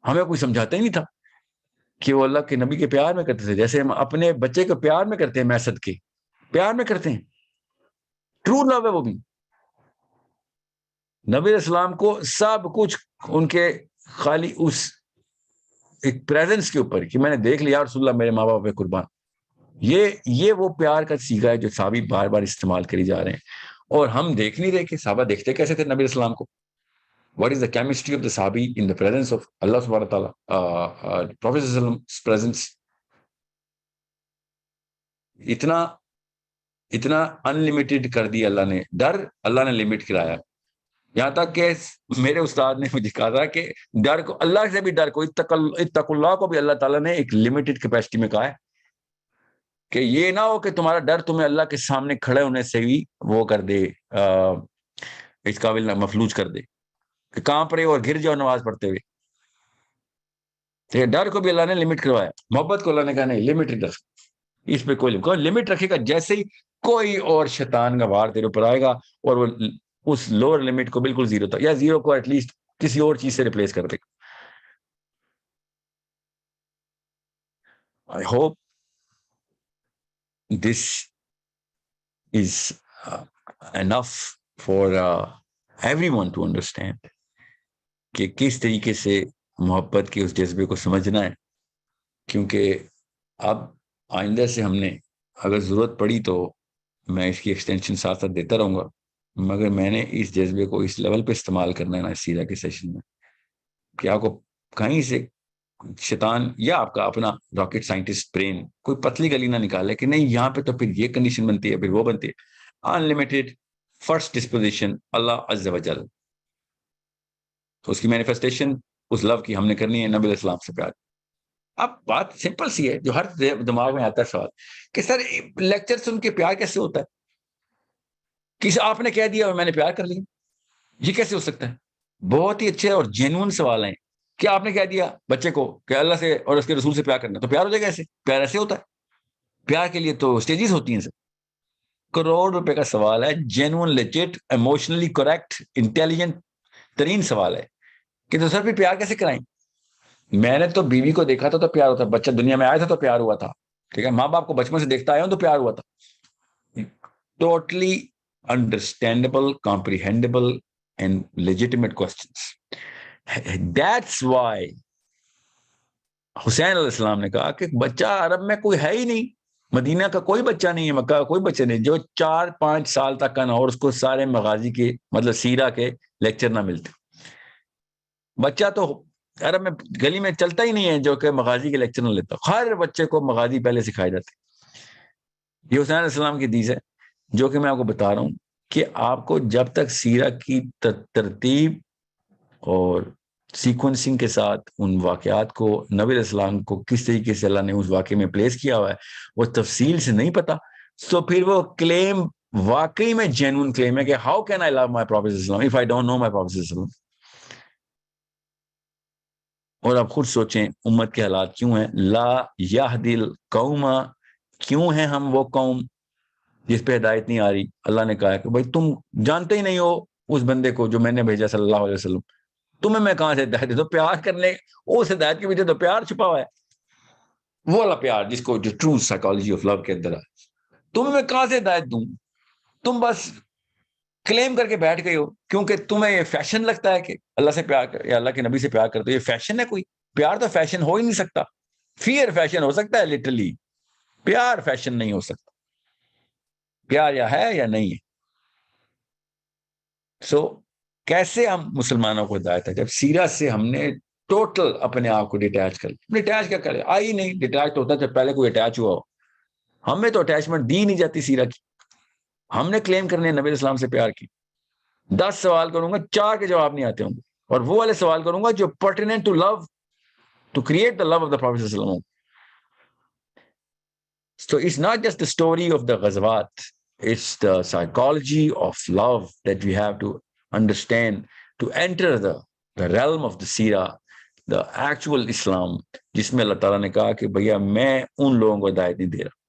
ہمیں کوئی سمجھاتا ہی نہیں تھا کہ وہ اللہ کے نبی کے پیار میں کرتے تھے جیسے ہم اپنے بچے کو پیار میں کرتے ہیں، میسد کے پیار میں کرتے ہیں. ٹرو لو ہے وہ بھی. نبی علیہ السلام کو سب کچھ ان کے خالی اس ایک پریزنس کے اوپر کہ میں نے دیکھ لیا رسول اللہ میرے ماں باپ پہ قربان، یہ وہ پیار کا سیگا ہے جو صحابی بار بار استعمال کری جا رہے ہیں. اور ہم دیکھ نہیں رہے کہ صحابہ دیکھتے کیسے تھے نبی علیہ السلام کو. What is the chemistry of the Sahabi in the presence of Allah subhanahu wa ta'ala, Prophet sallallahu alaihi wasallam's presence. اتنا انلمیٹڈ کر دیا اللہ نے، ڈر اللہ نے لمٹ کرایا. یہاں تک کہ میرے استاد نے مجھے کہا تھا کہ ڈر کو، اللہ سے بھی ڈر کو، اتقوا اللہ کو بھی اللہ تعالیٰ نے ایک لمیٹڈ کیپیسٹی میں کہا ہے کہ یہ نہ ہو کہ تمہارا ڈر تمہیں اللہ کے سامنے کھڑے ہونے سے بھی وہ کر دے، اس قابل مفلوج کر دے کہ کہاں پڑے اور گر جاؤ نماز پڑھتے ہوئے. ڈر کو بھی اللہ نے لمٹ کروایا. محبت کو اللہ نے کہا نہیں لمیٹڈ رکھ، اس پہ کوئی لمٹ رکھے گا جیسے ہی کوئی اور شیطان کا وار تیرے اوپر آئے گا اور وہ اس لوور لمٹ کو بالکل زیرو تھا یا زیرو کو ایٹ لیسٹ کسی اور چیز سے ریپلیس کر دے گا. I hope this is enough for everyone to understand کہ کس طریقے سے محبت کے اس جذبے کو سمجھنا ہے. کیونکہ اب آئندہ سے ہم نے اگر ضرورت پڑی تو میں اس کی ایکسٹینشن ساتھ ساتھ دیتا رہوں گا، مگر میں نے اس جذبے کو اس لیول پہ استعمال کرنا ہے نا سیرا کے سیشن میں کہ آپ کو کہیں سے شیطان یا آپ کا اپنا راکٹ سائنٹسٹ برین کوئی پتلی گلی نہ نکالے کہ نہیں یہاں پہ تو پھر یہ کنڈیشن بنتی ہے پھر وہ بنتی ہے. انلمیٹڈ فرسٹ ڈسپوزیشن اللہ عز و جل، اس کی مینیفیسٹیشن اس لو کی ہم نے کرنی ہے نبی علیہ السلام سے پیار. اب بات سمپل سی ہے جو ہر دماغ میں آتا ہے سوال کہ سر لیکچر سن کے پیار کیسے ہوتا ہے، کسی آپ نے کہہ دیا اور میں نے پیار کر لیا، یہ کیسے ہو سکتا ہے؟ بہت ہی اچھے اور جینون سوال ہیں. کیا آپ نے کہہ دیا بچے کو کہ اللہ سے اور اس کے رسول سے پیار کرنا تو پیار ہو جائے گا؟ ایسے پیار ایسے ہوتا ہے؟ پیار کے لیے تو سٹیجز ہوتی ہیں سر. کروڑ روپے کا سوال ہے، genuine legit emotionally correct intelligent ترین سوال ہے کہ تو سر پھر پیار کیسے کرائیں؟ میں نے تو بیوی کو دیکھا تھا تو پیار ہوتا، بچہ دنیا میں آیا تھا تو پیار ہوا تھا، ٹھیک ہے, ماں باپ کو بچپن سے دیکھتا آیا ہوں تو پیار ہوا تھا. Totally understandable, comprehensible and legitimate questions. That's why Husain علیہ السلام نے کہا کہ بچہ عرب میں کوئی ہے ہی نہیں, مدینہ کا کوئی بچہ نہیں ہے, مکہ کا کوئی بچہ نہیں جو 4-5 سال تک کا نہ اور اس کو سارے مغازی کے مطلب سیرہ کے لیکچر نہ ملتے. بچہ تو عرب میں گلی میں چلتا ہی نہیں ہے جو کہ مغازی کے لیکچر نہ لیتا. ہر بچے کو مغازی پہلے سکھائے جاتے. یہ حسین علیہ السلام کی حدیث ہے جو کہ میں آپ کو بتا رہا ہوں کہ آپ کو جب تک سیرہ کی ترتیب اور سیکوینسنگ کے ساتھ ان واقعات کو, نبی علیہ السلام کو کس طریقے سے اللہ نے اس واقعے میں پلیس کیا ہوا ہے, وہ تفصیل سے نہیں پتا, تو پھر وہ کلیم واقعی میں جینوئن کلیم ہے کہ how can I love my prophet صلی اللہ علیہ وسلم if I don't know my prophet صلی اللہ علیہ وسلم. اور آپ خود سوچیں امت کے حالات کیوں ہیں. لا یہدی القوم, کیوں ہیں ہم وہ قوم جس پہ ہدایت نہیں آ رہی. اللہ نے کہا ہے کہ بھائی تم جانتے ہی نہیں ہو اس بندے کو جو میں نے بھیجا صلی اللہ علیہ وسلم, تمہیں میں کہاں سے ہدایت دے دو. پیار کرنے اس ہدایت کے پیچھے تو پیار چھپا ہوا ہے, وہ والا پیار جس کو جو ٹرو سائیکالوجی آف لو کے اندر ہے. تمہیں میں کہاں سے ہدایت دوں, تم بس کلیم کر کے بیٹھ گئے ہو کیونکہ تمہیں یہ فیشن لگتا ہے کہ اللہ سے پیار کر یا اللہ کے نبی سے پیار کرتے ہو. یہ فیشن ہے کوئی؟ پیار تو فیشن ہو ہی نہیں سکتا. فیئر فیشن ہو سکتا ہے لٹرلی, پیار فیشن نہیں ہو سکتا. پیار یا ہے یا نہیں ہے. سو کیسے ہم مسلمانوں کو ہدایت ہے جب سیرت سے ہم نے ٹوٹل اپنے آپ کو ڈیٹیچ کر لیا. ڈیٹیچ کیا کرے, آئی نہیں. ڈیٹیچ تو ہوتا جب پہلے کوئی اٹیچ ہوا ہو. ہمیں تو اٹیچمنٹ دی نہیں جاتی سیرت کی. ہم نے کلیم کرنے نبی اسلام سے پیار کی. 10 سوال کروں گا 4 کے جواب نہیں آتے ہوں گے, اور وہ والے سوال کروں گا جو pertinent to love, to create the love of the Prophet صلی اللہ علیہ وسلم. So it's not just the story of the ghazwat, it's the psychology of love that we have to understand to enter the realm of the seerah, the actual Islam, جس میں اللہ تعالیٰ نے کہا کہ بھیا میں ان لوگوں کو ہدایت نہیں دے رہا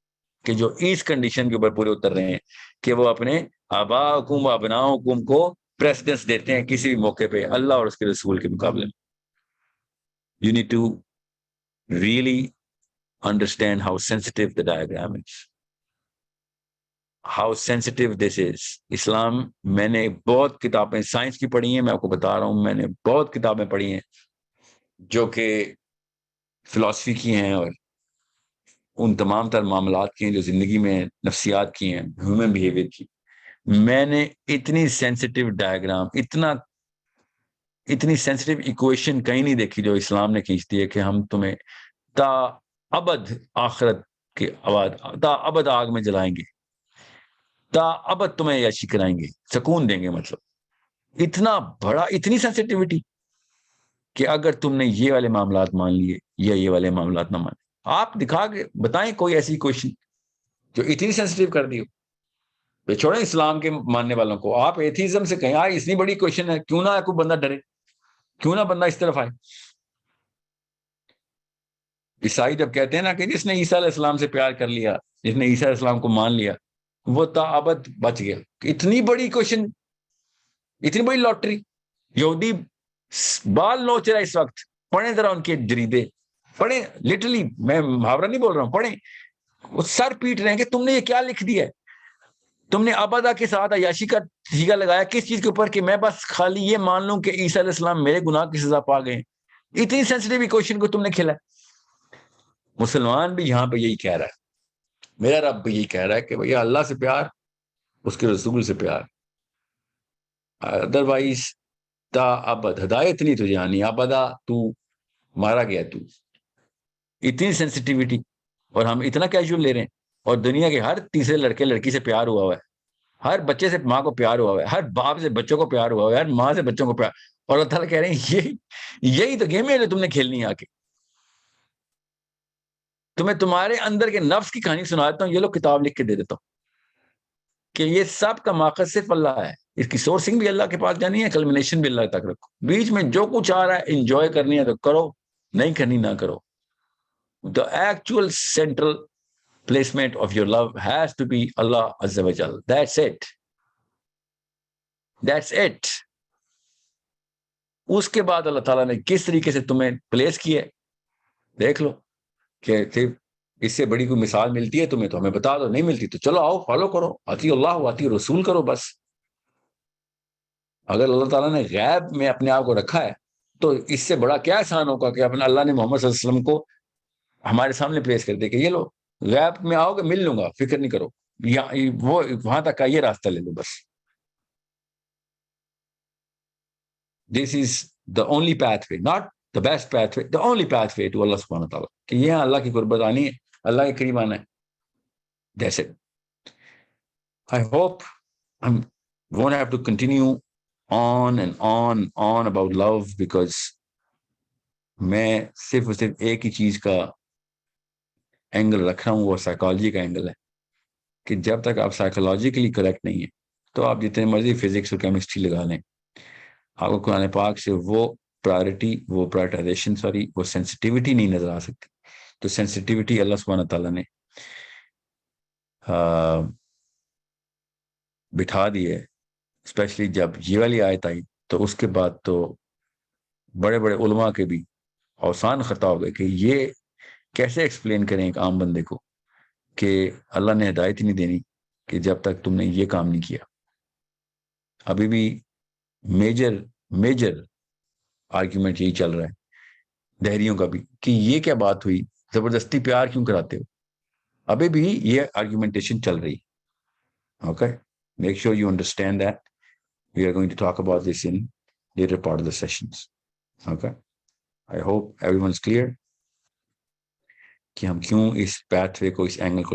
کہ جو اس کنڈیشن کے اوپر پورے اتر رہے ہیں کہ وہ اپنے آباءکم و ابناءکم کو پریسیڈنس دیتے ہیں کسی بھی موقع پہ اللہ اور اس کے رسول کے مقابلے میں. You need to really understand how sensitive the diagram is, how sensitive this is. اسلام, میں نے بہت کتابیں سائنس کی پڑھی ہیں, میں آپ کو بتا رہا ہوں, میں نے بہت کتابیں پڑھی ہیں جو کہ فلسفی کی ہیں اور ان تمام تر معاملات کی ہیں جو زندگی میں نفسیات کی ہیں, ہیومن بیہیویئر کی. میں نے اتنی سینسٹیو ڈائیگرام, اتنی سینسٹیو ایکویشن کہیں نہیں دیکھی جو اسلام نے کھینچ دی ہے کہ ہم تمہیں تا ابد آخرت کے تا ابد آگ میں جلائیں گے, تا ابد تمہیں عیاشی کرائیں گے, سکون دیں گے. مطلب اتنا بڑا, اتنی سینسٹیوٹی کہ اگر تم نے یہ والے معاملات مان لیے یا یہ والے معاملات نہ مانے, آپ دکھا کے بتائیں کوئی ایسی کوشچن جو اتنی سینسٹیو کر دی ہو. چھوڑیں اسلام کے ماننے والوں کو, آپ ایتھیزم سے کہیں آئے اتنی بڑی کوشچن ہے, کیوں نہ کوئی بندہ ڈرے, کیوں نہ بندہ اس طرف آئے. عیسائی جب کہتے ہیں نا کہ جس نے عیسیٰ علیہ السلام سے پیار کر لیا, جس نے عیسیٰ علیہ السلام کو مان لیا, وہ تا ابد بچ گیا. اتنی بڑی کوشچن, اتنی بڑی لاٹری. یہودی بال نوچ رہا اس وقت, پڑھیں ذرا ان کے جریدے, پڑھیں لٹرلی, میں محاورہ نہیں بول رہا ہوں, پڑھیں. وہ سر پیٹ رہے ہیں کہ تم نے یہ کیا لکھ دیا ہے, تم نے ابدا کے ساتھ عیاشی کا سیگا لگایا کس چیز کے اوپر کہ میں بس خالی یہ مان لوں کہ عیسیٰ علیہ السلام میرے گناہ کی سزا پا گئے. اتنی سینسٹیو کوشچن کو تم نے کھیلا. مسلمان بھی یہاں پہ یہی کہہ رہا ہے, میرا رب بھی یہی کہہ رہا ہے کہ بھیا اللہ سے پیار, اس کے رسول سے پیار, ادروائز تا ابد ہدایت نہیں تجھے آنی, ابدا تو مارا گیا. تو اتنی سینسٹیوٹی, اور ہم اتنا کیجول لے رہے ہیں. اور دنیا کے ہر تیسرے لڑکے لڑکی سے پیار ہوا ہوا ہے, ہر بچے سے ماں کو پیار ہوا ہوا ہے, ہر باپ سے بچوں کو پیار ہوا ہوا ہے, ہر ماں سے بچوں کو پیار. اور اللہ تعالیٰ کہہ رہے ہیں یہی تو گیم ہے جو تم نے کھیلنی ہے. آ کے تمہیں تمہارے اندر کے نفس کی کہانی سنا دیتا ہوں, یہ لوگ کتاب لکھ کے دے دیتا ہوں کہ یہ سب کا ماخذ صرف اللہ ہے, اس کی سورسنگ بھی اللہ کے پاس جانی ہے, کلمنیشن بھی اللہ تک رکھو. بیچ میں جو کچھ آ رہا ہے انجوائے کرنی ہے تو کرو, نہیں کرنی نہ کرو. The actual central placement of your love has to be Allah Azza wa Jal. That's it. That's it. اس کے بعد اللہ تعالیٰ نے کس طریقے سے تمہیں پلیس کیے دیکھ لو کہ اس سے بڑی کوئی مثال ملتی ہے تمہیں تو ہمیں بتا دو, نہیں ملتی تو چلو آؤ فالو کرو, اطیع اللہ و اطیع رسول کرو بس. اگر اللہ تعالیٰ نے غیب میں اپنے آپ کو رکھا ہے تو اس سے بڑا کیا احسان ہوگا کہ اپنا اللہ نے محمد صلی اللہ علیہ وسلم کو ہمارے سامنے پلیس کر دے کہ یہ لو غیب میں آؤ گے مل لوں گا, فکر نہیں کرو, وہ وہاں تک کا یہ راستہ لے لو بس. This is the only pathway, not the best pathway, the only pathway to Allah subhanahu wa ta'ala, کہ یہ اللہ کی قربت آنی ہے, اللہ کے قریب آنا ہے. That's it. I hope I won't have to continue on and on about love, because میں صرف اور صرف ایک ہی چیز کا اینگل رکھ رہا ہوں, وہ سائیکالوجی کا اینگل ہے, کہ جب تک آپ سائیکولوجیکلی کریکٹ نہیں ہیں تو آپ جتنے مرضی فزکس اور کیمسٹری لگا لیں, آپ کو قرآن پاک سے وہ پرائرٹی, وہ پرائرٹائزیشن, وہ سینسٹیوٹی نہیں نظر آ سکتی. تو سینسٹیوٹی اللہ سبحانہ تعالیٰ نے بٹھا دی ہے, اسپیشلی جب یہ والی آیت آئی تو اس کے بعد تو بڑے بڑے علماء کے بھی اوسان خطا ہو گئے کہ یہ کیسے ایکسپلین کریں ایک عام بندے کو کہ اللہ نے ہدایت ہی نہیں دینی کہ جب تک تم نے یہ کام نہیں کیا. ابھی بھی میجر آرگیومنٹ یہی چل رہا ہے دہریوں کا بھی, کہ یہ کیا بات ہوئی, زبردستی پیار کیوں کراتے ہو, ابھی بھی یہ آرگیومنٹیشن چل رہی. Okay, make sure you understand that. We are going to talk about this in later part of the sessions. Okay, I hope everyone is clear کہ ہم کیوں اس پیتھ وے کو, اس اینگل کو